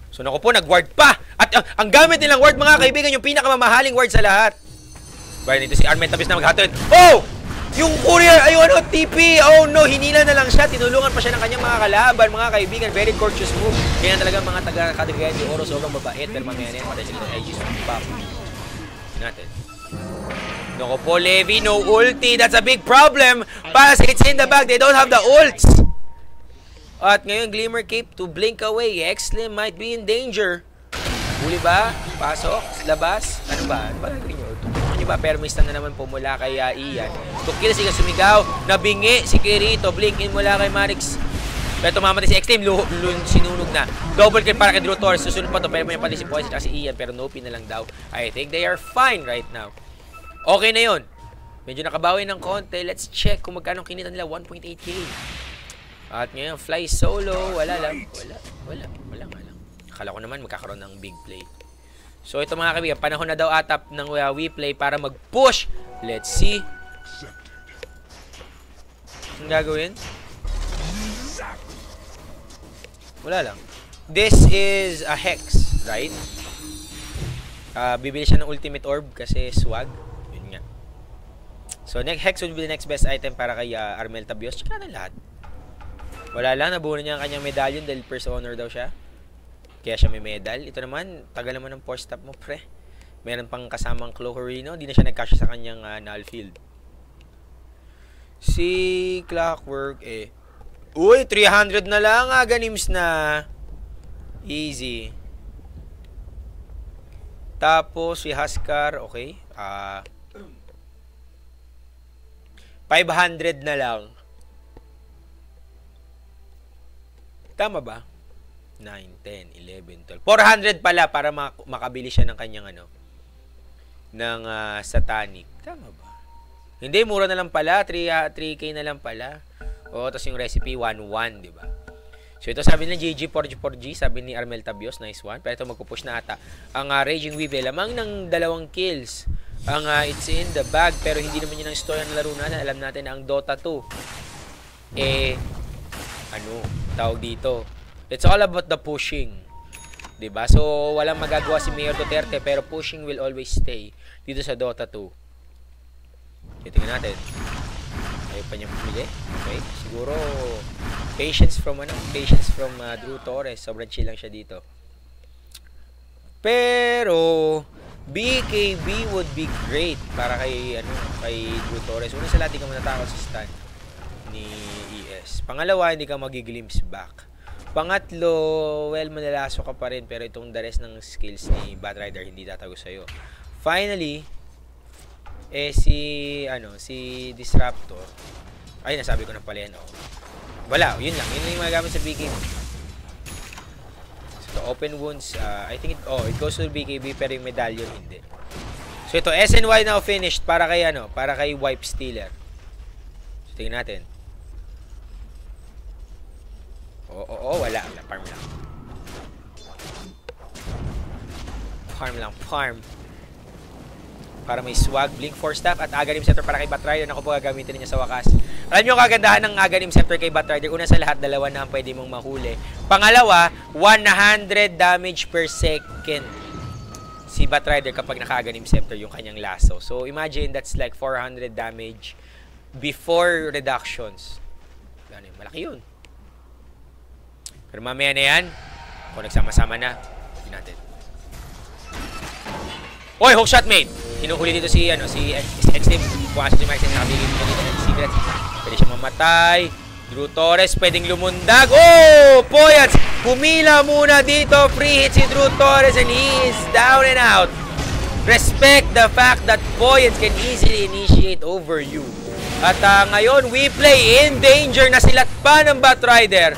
So naku po, nag-ward pa. At ang gamit nilang ward, mga kaibigan, yung pinakamamahaling ward sa lahat. Bayan dito si Armel Tabios na maghatid. Oh! Yung courier, ayun, ano, TP. Oh no, hinila na lang siya. Tinulungan pa siya ng kanyang mga kalaban, mga kaibigan. Very courteous move. Kaya talaga mga taga-kadagayan ni Oro, sobrang babait. Pero mamaya na yan, patay sila ng IG Pop. Natin. Naku po, Levi, no ulti. That's a big problem. Para sa it's in the bag, they don't have the ults. At ngayon, Glimmer Cape to blink away. X-Slim might be in danger. Huli ba? Pasok? Labas? Ano ba? Ano ba gagawin nyo? Tutukan nyo ba? Permista na naman po mula kay Ian. Tukil si sumigaw. Nabingi si Kirito. Blink in mula kay Marix. Pero tumamatay si X-Team. Sinunog na. Double kill para kay Drew Torres. Susunod pa to. Pero may pati si Poison at si Ian. Pero no pin na lang daw. I think they are fine right now. Okay na yun. Medyo nakabawi ng konti. Let's check kung magkano kinita nila. 1.8k. At ngayon, fly solo. Wala lang. Wala nga lang. Akala ko naman magkakaroon ng big play. So ito mga kaibigan, panahon na daw atap ng WePlay para mag-push. Let's see. Anong gagawin? Wala lang. This is a Hex, right? Bibili siya ng Ultimate Orb kasi swag. Yun nga. So next Hex would be the next best item para kay Armel Tabios. Tsaka na lahat. Wala lang, nabuo niya ang kanyang medallion dahil first honor daw siya. Kaya siya may medal. Ito naman, tagal naman ng 4-stop mo, pre. Meron pang kasamang Clocorino. Hindi na siya nagkasya sa kanyang null field. Si Clockwork, Uy, 300 na lang, Ganims na. Easy. Tapos, si Huskar, okay. 500 na lang. Tama ba? 9, 10, 11, 12. 400 pala para makabili siya ng kanyang ng Satanic. Tama ba? Hindi, mura na lang pala. 3K na lang pala. O, tapos yung recipe, 1-1, di ba? So, ito sabi ng GG4G, sabi ni Armel Tabios, nice one. Pero ito magpupush na ata. Ang Raging Weevil, lamang ng 2 kills. Ang it's in the bag, pero hindi naman yun ang story ng laro natin. Alam natin na ang Dota 2, tawag dito. It's all about the pushing. Diba? So, walang magagawa si Mayor Duterte, pero pushing will always stay dito sa Dota 2. Tingnan natin. Ayaw pa niyang pumili. Okay. Siguro, patience from Drew Torres. Sobrang chill lang siya dito. Pero, BKB would be great para kay Drew Torres. Una sa lahat, hindi ka manatakot sa stun ni ES. Pangalawa, hindi ka magiglimpse back. Pangatlo, well, manalaso ka pa rin, pero itong the rest ng skills ni Batrider hindi tatago sa'yo. Finally, si Disruptor. Ay, nasabi ko na pala yan. Wala, yun lang. Yun lang yung magagamit sa BKB. So, open wounds, I think it goes to BKB, pero yung medallion, hindi. So, ito, SNY now finished para kay Wipe Stealer. So, tingnan natin. Wala. Farm. Para may swag, Blink 4-Staff at Aghanim Scepter para kay Batrider. Ako po gagamitin niya sa wakas. Alam niyo ang kagandahan ng Aghanim Scepter kay Batrider? Una sa lahat, 2 na ang pwede mong mahuli. Pangalawa, 100 damage per second si Batrider kapag naka-Aghanim Scepter yung kanyang lasso. So, imagine that's like 400 damage before reductions. Malaki yun. Pero mamaya na yan, kung nagsama-sama na, hindi natin. Oy, hookshot mate! Hinuhuli dito si X-Team. Bukas si Marix na nakabigay dito ng secrets. Pwede siya mamatay. Drew Torres, pwedeng lumundag. Oh! Poyats! Pumila muna dito. Free hit si Drew Torres and he is down and out. Respect the fact that Poyats can easily initiate over you. At ngayon, WePlay in danger na silat pa ng Batrider.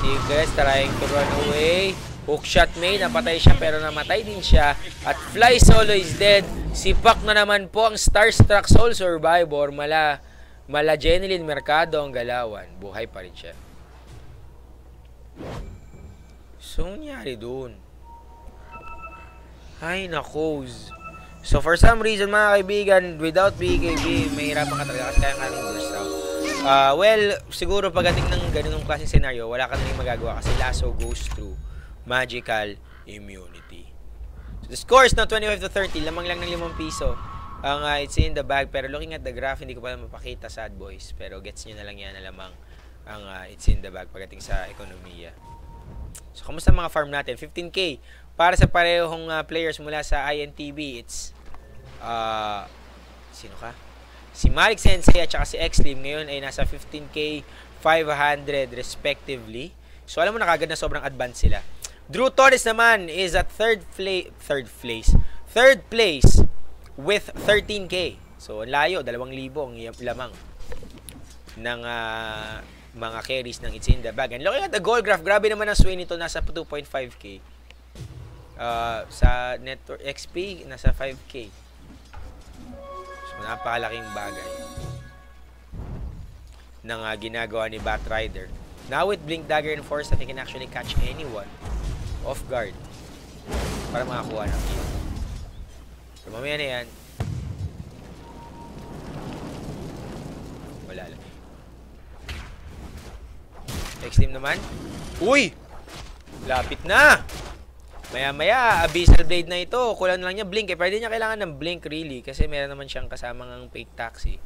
Secrets trying to run away. Hookshot May, napatay siya pero namatay din siya. At Fly Solo is dead. Sipak na naman po ang Starstruck Soul Survivor. Mala Jeneline Mercado ang galawan. Buhay pa rin siya. So, nangyari dun? Ay, nakos. So, for some reason, mga kaibigan, without BKB, mahirapan ka talaga kasi kaya kaming burst out. Well, siguro pagdating ng ganung klaseng scenario, wala ka na rin magagawa kasi Lasso goes through magical immunity. So the score is now 25-30, lamang lang ng 5 piso. Ang it's in the bag, pero looking at the graph, hindi ko pa mapakita, sad boys. Pero gets nyo na lang yan na lamang ang it's in the bag pagdating sa ekonomiya. So, kamusta mga farm natin? 15K para sa parehong players mula sa INTB. It's sino ka? Si Malik Sensei at saka si Xlim ngayon ay nasa 15K 500 respectively. So alam mo na kagad na sobrang advanced sila. Drew Torres naman is at third place with 13K. So ang layo, 2,000 ang lamang ng mga carries ng It's in the Bag. And looking at the goal graph, grabe naman ang swing nito, nasa 2.5K. Sa network XP, nasa 5K. So, napakalaking bagay ng ginagawa ni Batrider. Now with Blink Dagger and Force, he can actually catch anyone off guard para makakuha ng kill. So, mamaya na yan. Wala lang. X-Team naman. Uy! Lapit na! Maya-maya, Abyssal Blade na ito. Kulang na lang niya Blink. Pwede niya kailangan ng Blink really kasi meron naman siyang kasamang ang fake taxi.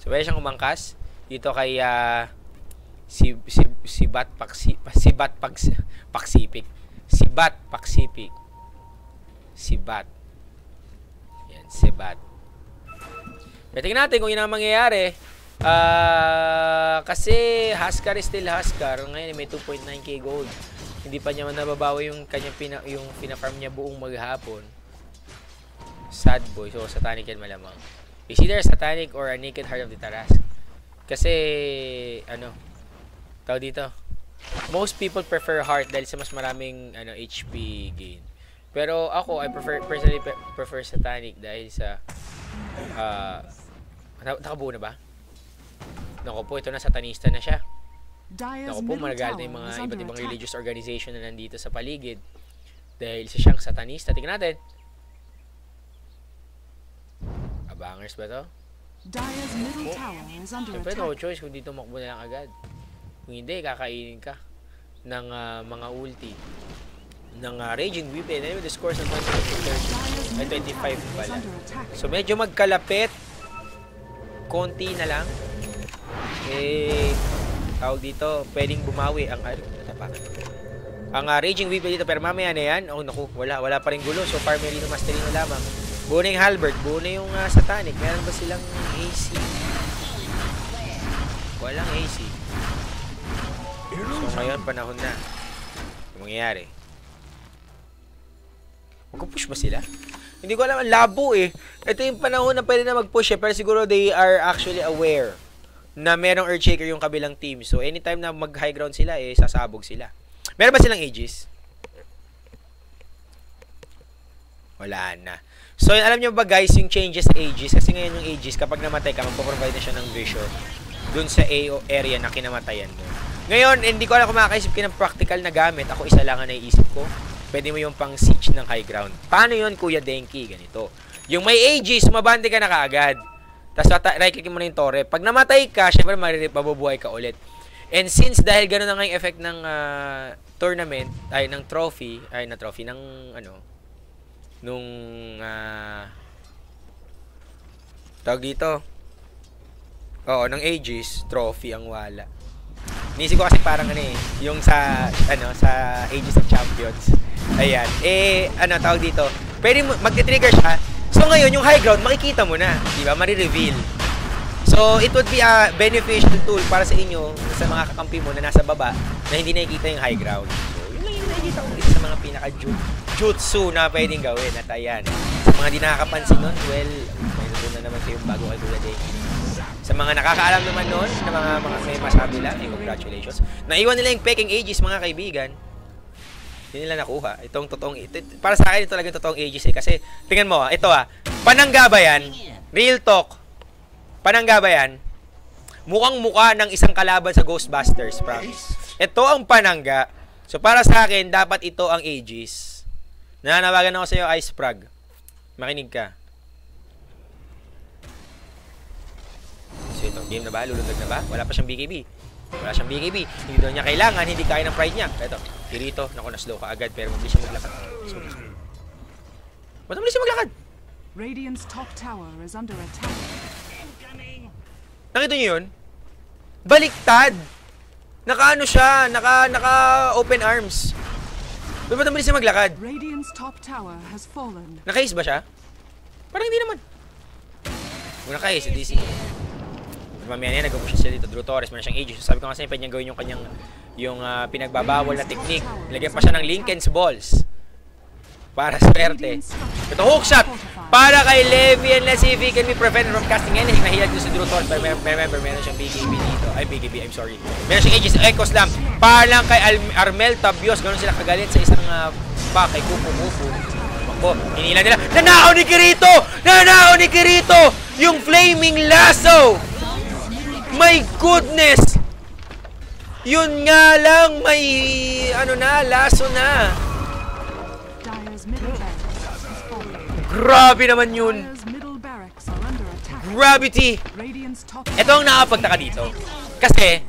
So, pwede siyang umangkas dito kay si Bat Pacific. Yan, si Bat. Pero tingnan natin kung yun ang mangyayari. Kasi Huskar is still Huskar. Ngayon may 2.9k gold. Hindi pa niya nababawi yung kanyang pina-farm niya buong maghapon. Sad boy. So Satanic yan malamang. Is either Satanic or a Naked Heart of the Tarrasque. Kasi tawag dito, most people prefer Heart dahil sa mas maraming HP gain. Pero ako, I personally prefer Satanic dahil sa nakabuo na ba? Naku po, ito na, satanista na siya. Naku po, maragalit na yung mga iba't ibang religious organization na nandito sa paligid dahil sa siyang satanista. Tingnan natin. Abangers ba to? Dire's middle tower is under Siyempre, attack. no choice kung dito makbo na lang agad. Kung hindi, kakainin ka ng mga ulti ng Raging Weapon. Anyway, the scores ng 25 pala. So, medyo magkalapit. Konti na lang. Tawag dito, pwedeng bumawi ang Raging Weapon dito. Pero mamaya na yan. Oh, naku, wala pa rin gulo. So far, Merino Masterino lamang. Buo na yung Halberd. Buo na yung Satanic. Meron ba silang AC? Walang AC. So ngayon, panahon na. Yung mangyayari. Mag-push ba sila? Hindi ko alam. Labo eh. Ito yung panahon na pwede na mag-push eh. Pero siguro they are actually aware na merong Earthshaker yung kabilang team. So anytime na mag-high ground sila, sasabog sila. Meron ba silang Aegis? Wala na. So alam nyo ba guys, yung changes sa Aegis, kasi ngayon yung Aegis, kapag namatay ka, magpo-provide na siya ng vision dun sa AO area na kinamatayan mo. Ngayon, hindi ko alam kung makakaisip ka ng practical na gamit. Ako isa lang ang naiisip ko. Pwede mo yung pang siege ng high ground. Paano yun, Kuya Denki? Ganito. Yung may Aegis, mabante ka na kaagad. Tapos right-clickin mo na yung torre. Pag namatay ka, syempre mabubuhay ka ulit. And since dahil gano'n na nga yung effect ng tournament, ng trophy, tawag dito. Oo, ng Aegis, trophy ang wala. Inisip ko kasi parang yung sa Aegis of Champions. Ayan. Tawag dito. Pwede mag-trigger siya. So ngayon, yung high ground, makikita mo na. Diba? Mari-reveal. So, it would be a beneficial tool para sa inyo, sa mga kakampi mo na nasa baba, na hindi nakikita yung high ground. So, yun lang yung nakikita ko isa sa mga pinaka-jutsu na pwedeng gawin. At ayan. Sa mga di nakakapansin nun, well, mayroon na naman kayong bago kay Kuya Denki. Sa mga nakakaalam naman nun, na mga may masabi lang, congratulations. Naiwan nila yung peking Aegis, mga kaibigan. Hindi nila nakuha. Itong totoong, para sa akin, ito talagang totoong Aegis Kasi, tingnan mo, ito panangga ba yan? Real talk. Panangga ba yan? Mukhang mukha ng isang kalaban sa Ghostbusters, promise. Ito ang panangga. So, para sa akin, dapat ito ang Aegis. Nananawagan ako sa iyo, Ice Frog. Makinig ka. So, Ito, game na ba? Lulundag na ba? Wala pa siyang BKB. Wala siyang BKB. Hindi daw niya kailangan, hindi kaya ng pride niya. Ito, Kirito, naku, na-slow ka agad, pero mabilis siya maglakad. Ba't mabilis siya maglakad? Radiant's top tower is under attack. Nakita niyo yun? Baliktad! Naka-ano siya, naka-open arms. Ba't mabilis siya maglakad? Radiant's top tower has fallen. Naka-ace ba siya? Parang hindi naman. Kung naka-ace, hindi si... Mamaya niya, nag-push siya dito. Drew Torres, meron siyang Aegis. Sabi ko kasi, pwede niyang gawin yung kanyang pinagbabawal na technique. Nilagyan pa siya ng Lincoln's Balls. Para swerte. Ito, hook shot! Para kay Levi, and let's see if he can be prevented from casting anything. Nahilad doon si Drew Torres. But remember, meron siyang BKB dito. Ay, BKB, I'm sorry. Meron siyang Aegis Echo Slam. Para lang kay Armel Tabios. Ganon sila kagalit sa isang pack kay Kupu. Makbo, hinila nila. Nanakaw ni Kirito! Nanakaw ni Kirito! Yung Flaming Lasso! My goodness! Yun nga lang, may laso na. Dire's middle barracks has fallen. Grabe naman yun. Dire's middle barracks are under attack. Gravity. Radiant's top Ito ang nakapagtaka dito. Kasi,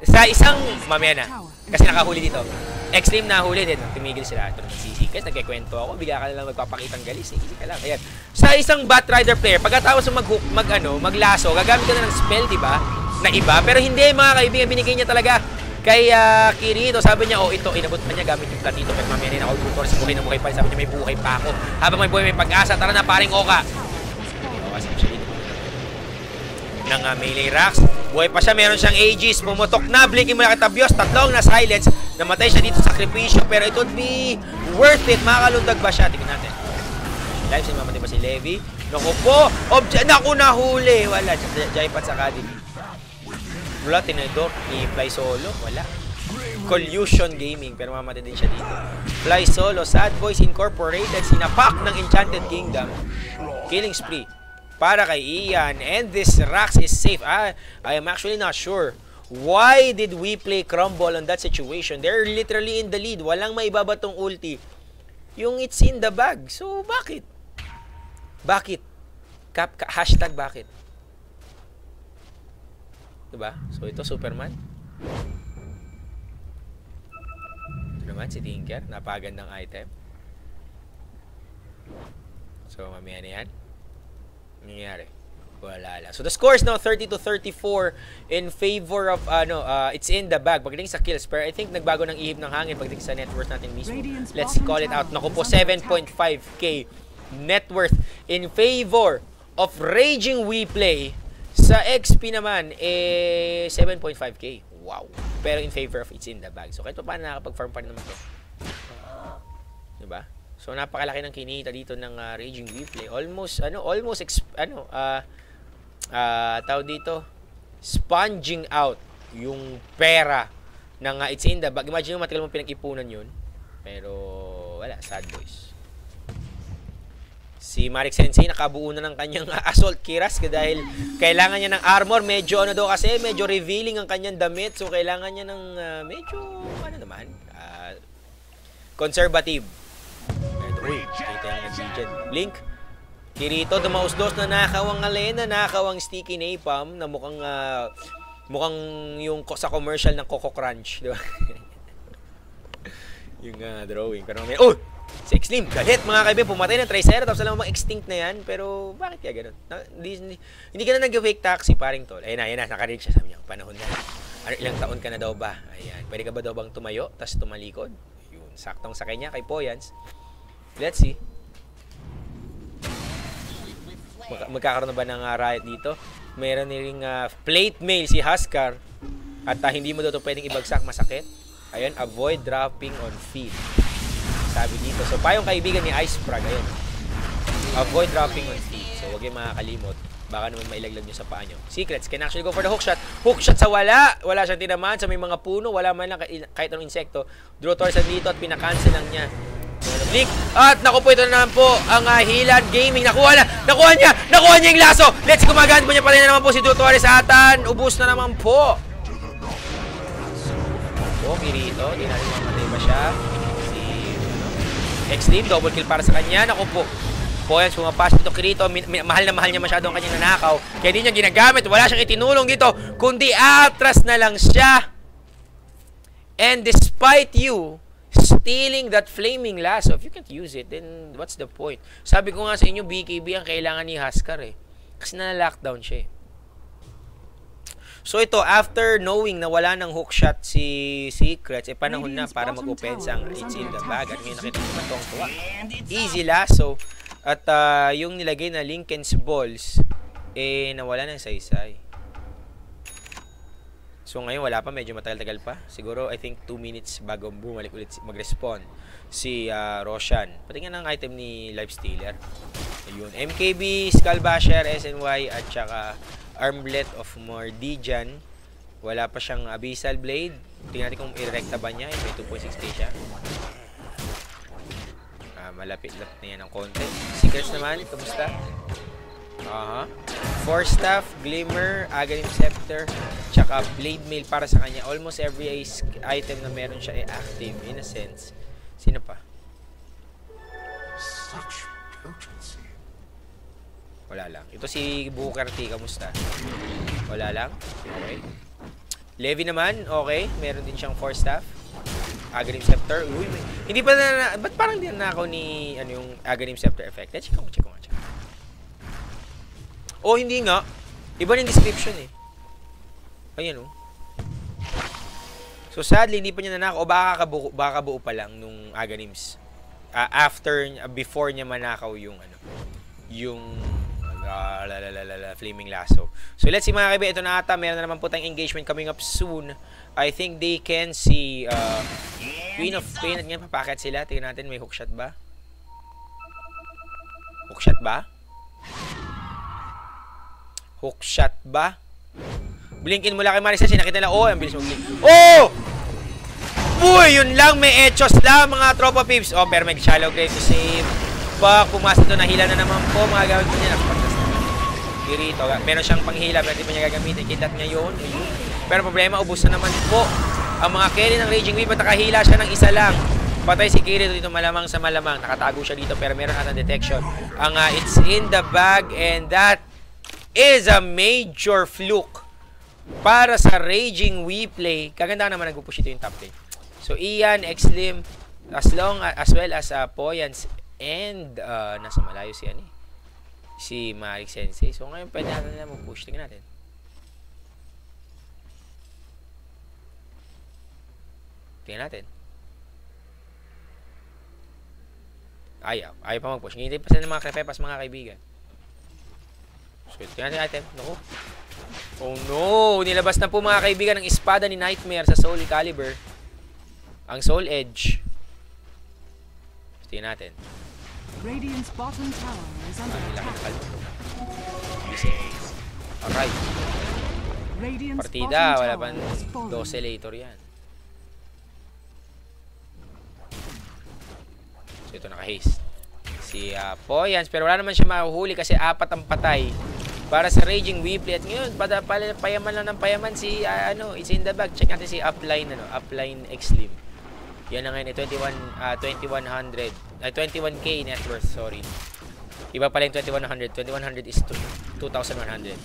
sa isang, mamaya na, kasi nakahuli dito. Extreme nahuli din. Tumigil sila. Ito naman sisi. Kasi nagkikwento ako, bigla ka na lang magpapakitang galis. Easy ka lang. Ayan. Sa isang Batrider player, pagkatapos maglaso, gagamit ka na ng spell, di ba? Na iba. Pero hindi, mga kaibigan, binigay niya talaga kay Kirito. Sabi niya, ito, inabot pa niya gamit yung platito. Pero mamaya rin ako, tutor sa buhay na buhay pa. Sabi niya, may buhay pa ako. Habang may buhay, may pag-asa. Tara na, paring Oka. Kasi siya dito. Ng melee racks. Buhay pa siya, meron siyang Aegis. Pumutok na, blinking mo na katabyos. Tatlong na silence. Namatay siya dito sa sakripisyo. Pero it would be worth it. Makakalundag ba siya? Tingnan natin. Live, mamatay ba si Levi? Naku po! Naku, nahuli! Wala. Jaipat sa Academy. Wala, tinidor. I-fly solo. Wala. Collusion Gaming. Pero mamatay din siya dito. Fly solo. Sad Boys Incorporated. Sinapak ng Enchanted Kingdom. Killing spree. Para kay Ian. And this Rax is safe. I am actually not sure. Why did we play Crumble on that situation? They're literally in the lead. Walang maibabatong ulti. Yung it's in the bag. So, bakit? Bakit? Hashtag bakit? Diba? So, ito, Superman. Ito naman, si Tinker. Napagandang item. So, mamaya na yan. Nangyayari. Wala lang. So, the score is now 30-34 in favor of, it's in the bag. Pagdating sa kills. Pero I think nagbago ng ihip ng hangin pagdating sa net worth natin mismo. Let's call it out. Naku po, 7.5k net worth in favor of Raging We Play. Sa XP naman, 7.5k. Wow. Pero in favor of it's in the bag. So, kahit pa paano nakakapag-farm pa rin naman ito. Diba? So, napakalaki ng kinita dito ng Raging We Play. Tawag dito, sponging out yung pera ng it's in the bag. Imagine mo, matagal mo pinag-ipunan yun. Pero, wala. Sad boys. Si Marik Sensei nakabuo na ng kanyang assault kiras dahil kailangan niya ng armor. Medyo kasi medyo revealing ang kanyang damit. So kailangan niya ng medyo conservative. Uy, kita yung nag-regen. Blink. Kirito, dumausdos na nakawang Alena, nakawang Sticky Napalm na mukhang yung sa commercial ng Coco Crunch. Diba? Yung drawing. Pero si Extreme, galit mga kaibigan, pumatay ng Triceratops, alam mo bang extinct na yan, pero bakit kaya ganun? Hindi ka na nag-fake taxi, paring tol. Ayun na, nakaread siya, sabi niya, panahon na. Ilang taon ka na daw ba? Ayan, pwede ka ba daw bang tumayo, tas tumalikod? Yun, saktong sa kanya, kay Poyans. Let's see. Magkakaroon na ba ng riot dito? Mayroon niling plate mail si Huskar, at hindi mo daw ito pwedeng ibagsak, masakit. Ayun, avoid dropping on feet. Sabi dito. So, pa yung kaibigan ni Ice Frog. Ayun. Avoid dropping on feet. So, huwag yung makakalimot. Baka naman mailaglag nyo sa paa nyo. Secrets. Can actually go for the hook shot. Hook shot sa wala. Wala siyang tinamaan sa may mga puno. Wala man lang kahit anong insekto. Drew Torres dito at pinakancel lang niya. Blink. At naku po, ito na naman po ang Hilad Gaming. Nakuha niya yung laso. Let's gumagamit po niya pa rin na naman po si Drew Torres sa atan. Ubus na naman po. Kirito. Di natin mamatay ba siya? Extreme, double kill para sa kanya. Naku po. Poyans pumapasok dito Kirito. Mahal na mahal niya masyado ang kanyang nanakaw. Kaya di niya ginagamit. Wala siyang itinulong dito. Kundi atras na lang siya. And despite you stealing that flaming lasso, if you can't use it, then what's the point? Sabi ko nga sa inyo, BKB ang kailangan ni Huskar eh. Kasi na-lockdown siya eh. So ito, after knowing na wala ng hookshot si Secrets, panahon na para mag-opensa ang It's in the Bag. At ngayon nakita ko matong tuwa. Easy lasso. At yung nilagay na Lincoln's Balls, nawala ng saysay. So ngayon wala pa, medyo matagal-tagal pa. Siguro, I think 2 minutes bago bumalik ulit mag-respond si Roshan. Patingin ang item ni Lifestealer. Ayun, MKB, Skullbasher, SNY, at saka Armlet of Mordigian. Wala pa siyang Abyssal Blade. Tingnan natin kung i-recta ba niya. May 2.6k siya. Malapit-lapit na yan ng konti. Secrets naman, kamusta? Force Staff, Glimmer, Aghanim Scepter, tsaka Blade Mail para sa kanya. Almost every item na meron siya ay active in a sense. Sino pa? Such potency. Wala lang. Ito si Booker T, kamusta? Wala lang? Okay. Levi naman, okay. Meron din siyang Force Staff. Aghanim Scepter. Uy, hindi pa na... Ba't parang din na ako ni yung Aghanim Scepter effect? Check ko nga. Oh, hindi nga. Iba yung description eh. Ayan oh. So sadly, hindi pa niya nanakaw. O baka kabuo pa lang nung Aghanims. Before niya manakaw yung Flaming Lasso. So let's see mga kaibigan. Ito na ata. Meron na naman po tayong engagement coming up soon. I think they can see Queen of Pain. At ngayon papakit sila. Tingnan natin, may hookshot ba? Hookshot ba? Hookshot ba? Blinkin mula kay Maricel. Nakita na, oh, ang bilis mag-blink. Oh! Uy, yun lang. May echos lang, mga tropa pips. Oh, pero may shallow grave to save. Pag pumasok ito, nahila na naman po. Mga gamit po niya. Nakapagtas na. Kirito. Meron siyang panghila. Pero hindi pa niya gagamitin. Kidlat niya yun. Pero problema, ubus na naman po. Ang mga carry ng Raging Weave at nakahila siya ng isa lang. Patay si Kirito dito malamang sa malamang. Nakatago siya dito pero meron ata detection. Ang It's in the Bag, and that is a major fluke para sa Raging WePlay. Kaganda naman nag-push ito yung top lane. So Ian, Xlim, as well as Poyans, and nasa malayo si si Marik Sensei. So ngayon pwede natin na mag-push. Tingnan natin. Tingnan natin. Ayaw pa mag-push. Hindi pa sila ng mga krepepas, mga kaibigan. So, tingnan natin item. Naku. Oh no! Nilabas na po mga kaibigan ng espada ni Nightmare sa Soul Calibur. Ang Soul Edge. Tingnan natin. Radiant's bottom tower is under attack. Alright. Partida. Wala pang 12 later yan. So, ito naka-haste. Si Poyans. Pero wala naman siya mahuhuli kasi 4 ang patay. Para sa Raging WePlay. At ngayon, payaman lang ng payaman si, It's in the Bag. Check natin si Upline Xlim. Yan na ngayon, 21k net worth, sorry. Iba pala yung 2100. 2100 is 2100.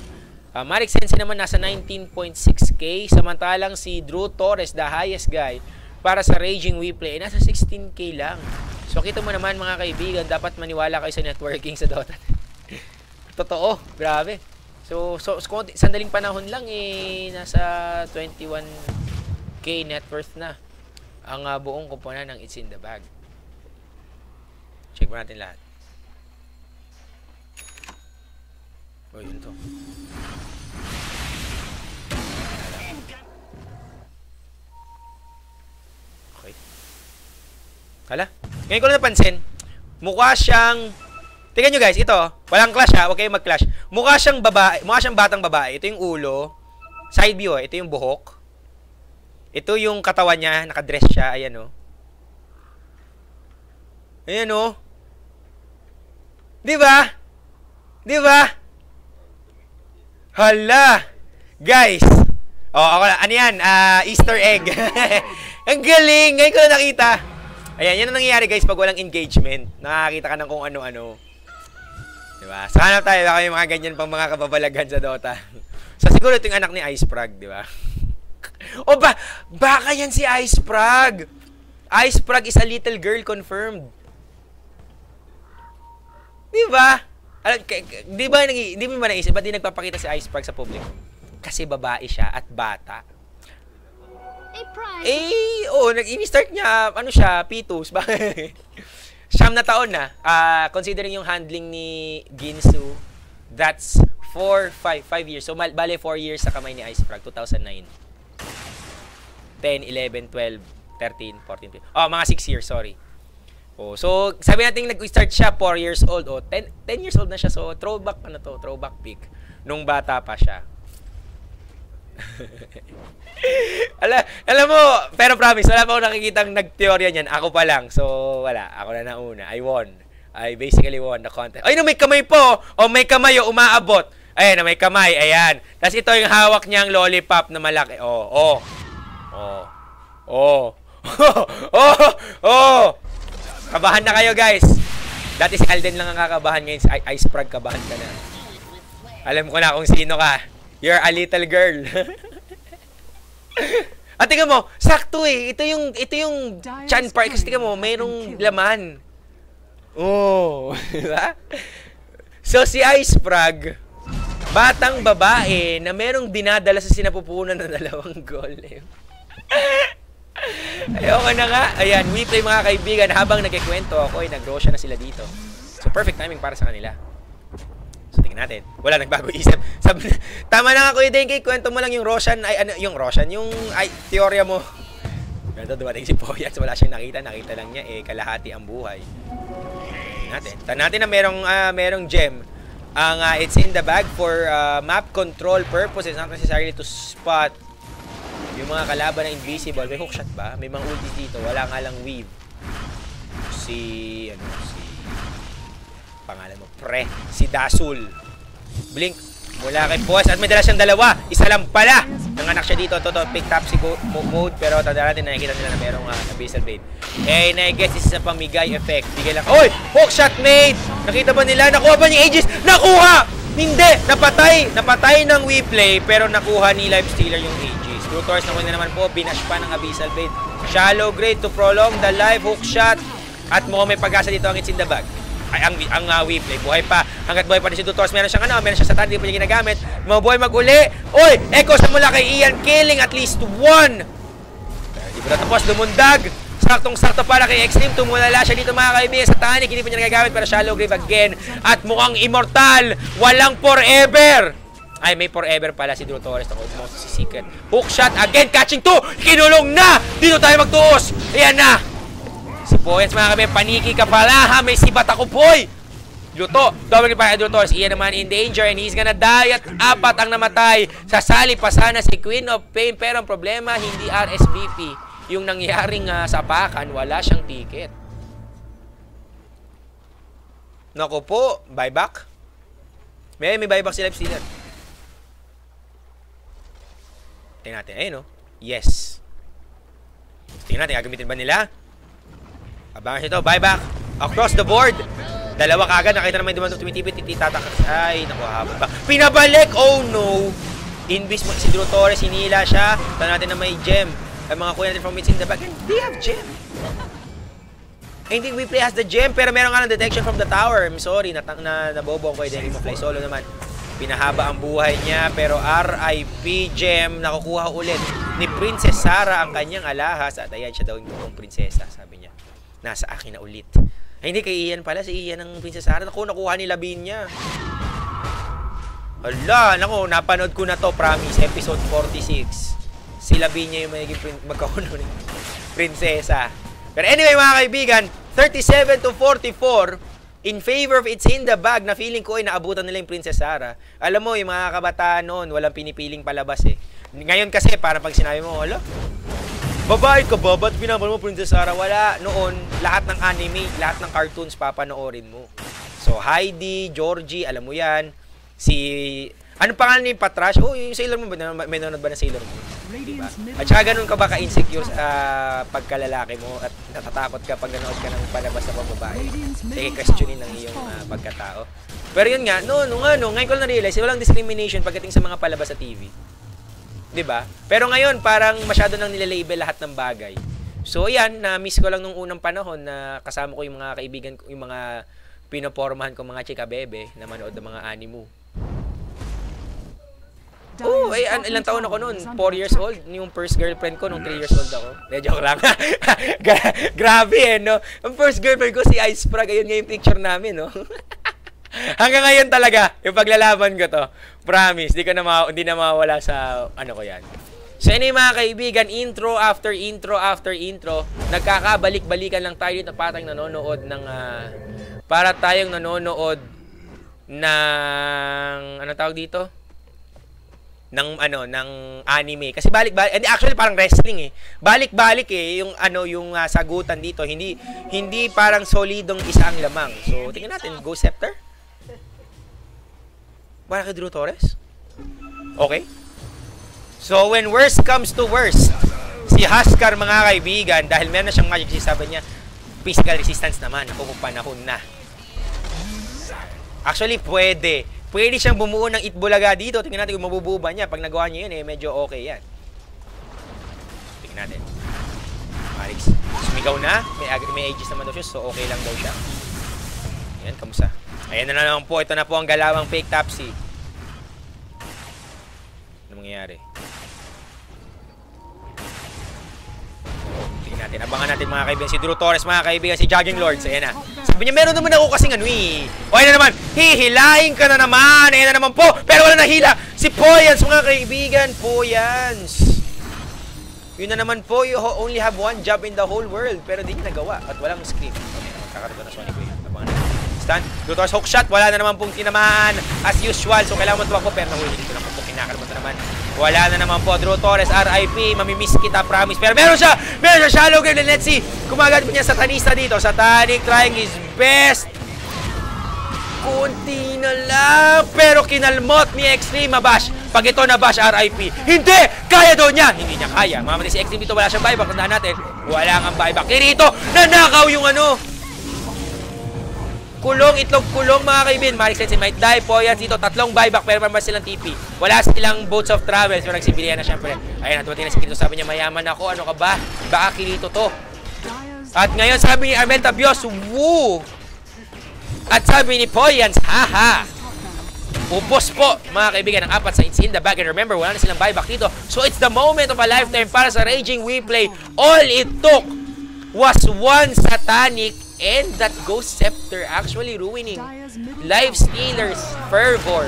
Marik Sensei naman nasa 19.6k. Samantalang si Drew Torres, the highest guy, para sa Raging WePlay, nasa 16k lang. So, kita mo naman mga kaibigan, dapat maniwala kayo sa networking sa Dota. Totoo, grabe. So sandaling panahon lang nasa 21k net worth na ang buong kuponan ng It's in the Bag. Check mo natin lahat. Oh, yun to. Okay. Hala? Ngayon ko lang napansin, mukha siyang... Tingnan nyo guys, ito, walang clash ha, okay mag-clash. Mukha siyang batang babae. Ito yung ulo, side view ito yung buhok. Ito yung katawan niya, nakadress siya, ayan o. Ayan o. Diba? Diba? Hala! Guys! Oh, ako na, ano yan? Easter egg. Ang galing! Ngayon ko na nakita. Ayan, yan ang nangyayari guys pag walang engagement. Nakakita ka ng kung ano-ano. Diba? So, hanap tayo. Baka yung mga ganyan pang mga kababalaghan sa Dota. So, siguro ito yung anak ni Iceprag, di ba? O baka yan si Iceprag. Iceprag is a little girl confirmed. Di ba? Di mo ba naisip? Ba't di nagpapakita si Iceprag sa publiko? Kasi babae siya at bata. Ini-start niya, ano siya, Pitus. Bakit? 9 na taon na. Considering yung handling ni Ginsu, that's 5 years. So, bale 4 years sa kamay ni Iceprag, 2009. 10, 11, 12, 13, 14, 15. Oh, mga 6 years, sorry. Oh, so, sabi natin nag-start siya 4 years old. Oh, 10 years old na siya. So, throwback pic. Nung bata pa siya. Alam mo, pero promise, wala pa ako nakikitang nag-teorya niyan. Ako pa lang. So, wala. Ako na nauna. I won. I basically won the contest. Ay, no, may kamay po. O, may kamay, umaabot. Ayan, may kamay. Ayan. Tapos ito yung hawak niyang lollipop na malaki. Oh. Kabahan na kayo, guys. Dati si Alden lang ang kakabahan. Ngayon si Iceprag, kabahan ka na. Alam ko na kung sino ka. You're a little girl. At tingnan mo, sakto eh. Ito yung chan part. Kasi tingnan mo, mayroong laman. Oh, diba? So, si Iceprag, batang babae na merong dinadala sa sinapupunan ng 2 golem. Ayoko na nga. Ayan, we play mga kaibigan. Habang nagkikwento ako, nag-Roshan na sila dito. So, perfect timing para sa kanila. So, tingnan natin. Wala, nagbago isip. Tama na nga, Kuya Denki. Kwento mo lang yung Roshan. Yung teorya mo. Ganito, dumating si Poyat. Wala siyang nakita. Nakita lang niya, kalahati ang buhay. Tingnan natin na merong gem. It's in the bag for map control purposes. Not necessarily to spot yung mga kalaban na invisible. May hookshot ba? May mga ultis dito. Wala nga lang weave. Pangalan mo, si Dasul. Blink mula kay Boss. At may dala siyang 2. Isa lang pala. Nanganak siya dito. Pick top si mode. Pero tanda natin, nakikita nila na merong Abyssal Blade. I-guess this is a pamigay effect. Bigay lang. Oy! Hookshot made! Nakita ba nila? Nakuha ba niya Aegis? Nakuha! Hindi! Napatay ng WePlay. Pero nakuha ni Lifestealer yung Aegis. Brutors nakuha na naman po. Binash pa ng Abyssal Blade. Shallow grade to prolong the live hookshot. At mukhang may pag-asa dito ang It's in the Bag. Ay, ang WePlay, buhay pa. Hanggat buhay pa din si Dutors, meron siyang satan, hindi po niya ginagamit. Mabuhay mag-uli. Oy! Echo sa mula kay Ian, killing at least 1. Pero di ba natapos, lumundag. Saktong-sakto para kay Extreme. Tumulala siya dito mga kaibigan sa Titanic. Hindi po niya nagagamit, pero shallow grave again. At mukhang immortal. Walang forever. Ay, may forever pala si Dutors. Naku, si Secret. Hookshot again, catching 2. Kinulong na. Dito tayo magtuos. Ayan na. Si Poets mga kami, paniki ka pala ha, may sibat ako boy! Luto, double pa kay Dutors, iyan naman in danger and he's gonna die at 4 ang namatay. Sasali pa sana si Queen of Pain pero ang problema hindi RSVP. Yung nangyaring sapakan, wala siyang ticket. Naku po, buyback? May buyback si Lifestealer. Tingnan natin, ayun no? Yes. Tingnan natin, gagamitin ba nila? Abangan ito, buyback across the board. 2 kagad, nakita naman yung tumitipid, titatakas. Ay, nakuha ba? Pinabalik! Oh no! Invis mo, si Drew Torres, hinila siya. Tala natin na may gem. Ang mga kuya natin from It's in the Bag, they have gem. I think WePlay has the gem, pero meron nga ng detection from the tower. I'm sorry, nabobo ko. Hindi mo fly solo naman. Pinahaba ang buhay niya, pero RIP gem, nakukuha ulit ni Princess Sarah ang kanyang alahas. At ayan siya daw yung prinsesa, sabi niya. Nasa akin na ulit. Ay, hindi kay Ian pala. Si Ian ng Princess Sarah. Nakuha ni Lavinia. Hala, napanood ko na to. Promise, episode 46. Si Lavinia yung magkauno ng prinsesa. Pero anyway, mga kaibigan, 37-44 in favor of It's in the Bag na feeling ko ay naabutan nila yung Princess Sarah. Alam mo, yung mga kabataan noon, walang pinipiling palabas eh. Ngayon kasi, para pag sinabi mo, hala, babae ka ba? Ba't binabal mo Princess Sarah? Wala. Noon, lahat ng anime, lahat ng cartoons papanoorin mo. So, Heidi, Georgie, alam mo yan. Ano pangalan ni Patrash? Oh, yung Sailor Moon. May nanonood ba na Sailor Moon? Radiant's middle At saka ganun ka ba ka-insecure sa pagkalalaki mo at natatakot ka pag nanood ka ng palabas na pambabae? Sige, questionin ng iyong pagkatao. Pero yun nga, ngayon ko lang na-realize, walang discrimination pagdating sa mga palabas sa TV. 'Di ba? Pero ngayon, parang masyado nang nilalabel lahat ng bagay. So, yan, na-miss ko lang nung unang panahon na kasama ko yung mga kaibigan ko, yung mga pinopormahan ko mga chika bebe na manood ng mga anime. Oh, ilang taon ako noon? 4 years old. Yung first girlfriend ko nung 3 years old ako. Joke lang. Grabe no? Ang first girlfriend ko si Ice Frog. Ayun nga yung picture namin, no? Hanggang ngayon talaga, yung paglalaban ko to. Promise, hindi na mawawala sa ano ko yan. So anyway mga kaibigan, intro after intro after intro, nagkakabalik-balikan lang tayo dito patang nanonood ng para tayong nanonood ng ano tawag dito? Ng anime kasi balik-balik, actually parang wrestling eh. Balik-balik eh yung sagutan dito, hindi parang solidong isa ang lamang. So tingnan natin, Go Scepter. Para kay Drew Torres. Okay. So when worst comes to worst, si Huskar mga kaibigan, dahil meron na siyang magic, sabi niya, physical resistance naman, ako kung panahon na. Actually, pwede siyang bumuo ng Itbulaga dito. Tingnan natin kung mabubuo ba niya. Pag nagawa niya yun, medyo okay yan. Tingnan natin. Marix, sumigaw na. May aegis naman daw siya, so okay lang daw siya. Ayan, kamusta? Ayan na naman po. Ito na po ang galawang fake Topsy. Ano mangyayari? Tingnan natin. Abangan natin mga kaibigan. Si Drew Torres mga kaibigan. Si Jogging Lords. Ayan na. Sabi niya, meron naman ako kasing O, ayan na naman. Hihilahin ka na naman. Ayan na naman po. Pero wala na hila. Si Poyans mga kaibigan. Poyans. Yun na naman po. You only have one job in the whole world. Pero di niya nagawa. At walang scream. Okay, kakaroon na Sonic Wave. Abangan natin. Stand. Drew Torres hook shot. Wala na naman pong tinamaan. As usual. So, kailangan mo tuwag po. Pero nahuli dito na po. Kinakalimutan naman. Wala na naman po. Drew Torres, RIP. Mamimiss kita, promise. Pero meron siya shallow game. Let's see. Kumagat po niya Satanista dito. Satanic trying his best. Kunti na lang. Pero kinalmot ni Extreme Mabash. Pag ito na bash, RIP. Hindi! Kaya daw niya. Hindi niya kaya. Mamali si Extreme dito. Wala siyang buyback. Tandaan natin. Wala nga buyback. Kirito, nanakaw yung kulong, itlog kulong mga kaibigan. Marix Lensin might die po yan dito. 3 buyback pero parang silang TP. Wala silang boats of travel. So nagsibilihan na syempre. Ayun, natumating na si Kirito. Sabi niya, mayaman ako. Ano ka ba? Baka Kirito to. At ngayon sabi ni Armel Tabios, woo! At sabi ni Poyans, haha! Upos po mga kaibigan ng 4 sa It's in the bag. And remember, wala na silang buyback dito. So it's the moment of a lifetime para sa Raging WePlay. All it took was one Satanic and that Ghost Scepter actually ruining Lifestealer's fervor.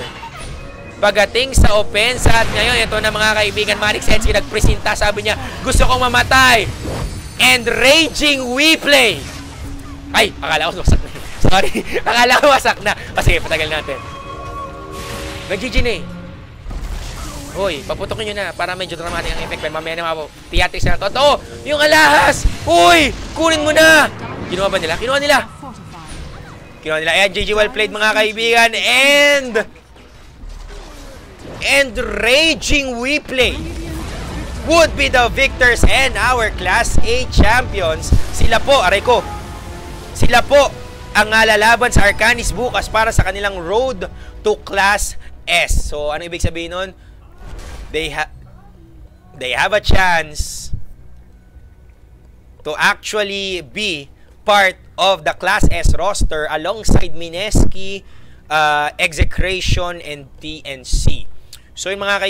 Pagating sa opensa at ngayon, ito na mga kaibigan, Marix Lensin nagpresenta, sabi niya, gusto kong mamatay. And Raging WePlay. Ay, akala ko wasak na. Sorry, akala ko wasak na. Sige, patagal natin. Nag-GG na eh. Hoy, paputokin nyo na para medyo dramatic ang effect. Pero mamaya na mga theatrics na totoo. Yung alahas! Uy! Kunin mo na! Kinuha ba nila? Kinuha nila! Ayan, GG well played mga kaibigan. And Raging WePlay would be the victors and our Class A champions. Sila po, aray ko. Sila po ang lalaban sa Arcanis bukas para sa kanilang road to Class S. So, ano ibig sabihin nun? They have a chance to actually be part of the Class S roster alongside Mineski, Execration, and TNC. So, yung mga kaibigan,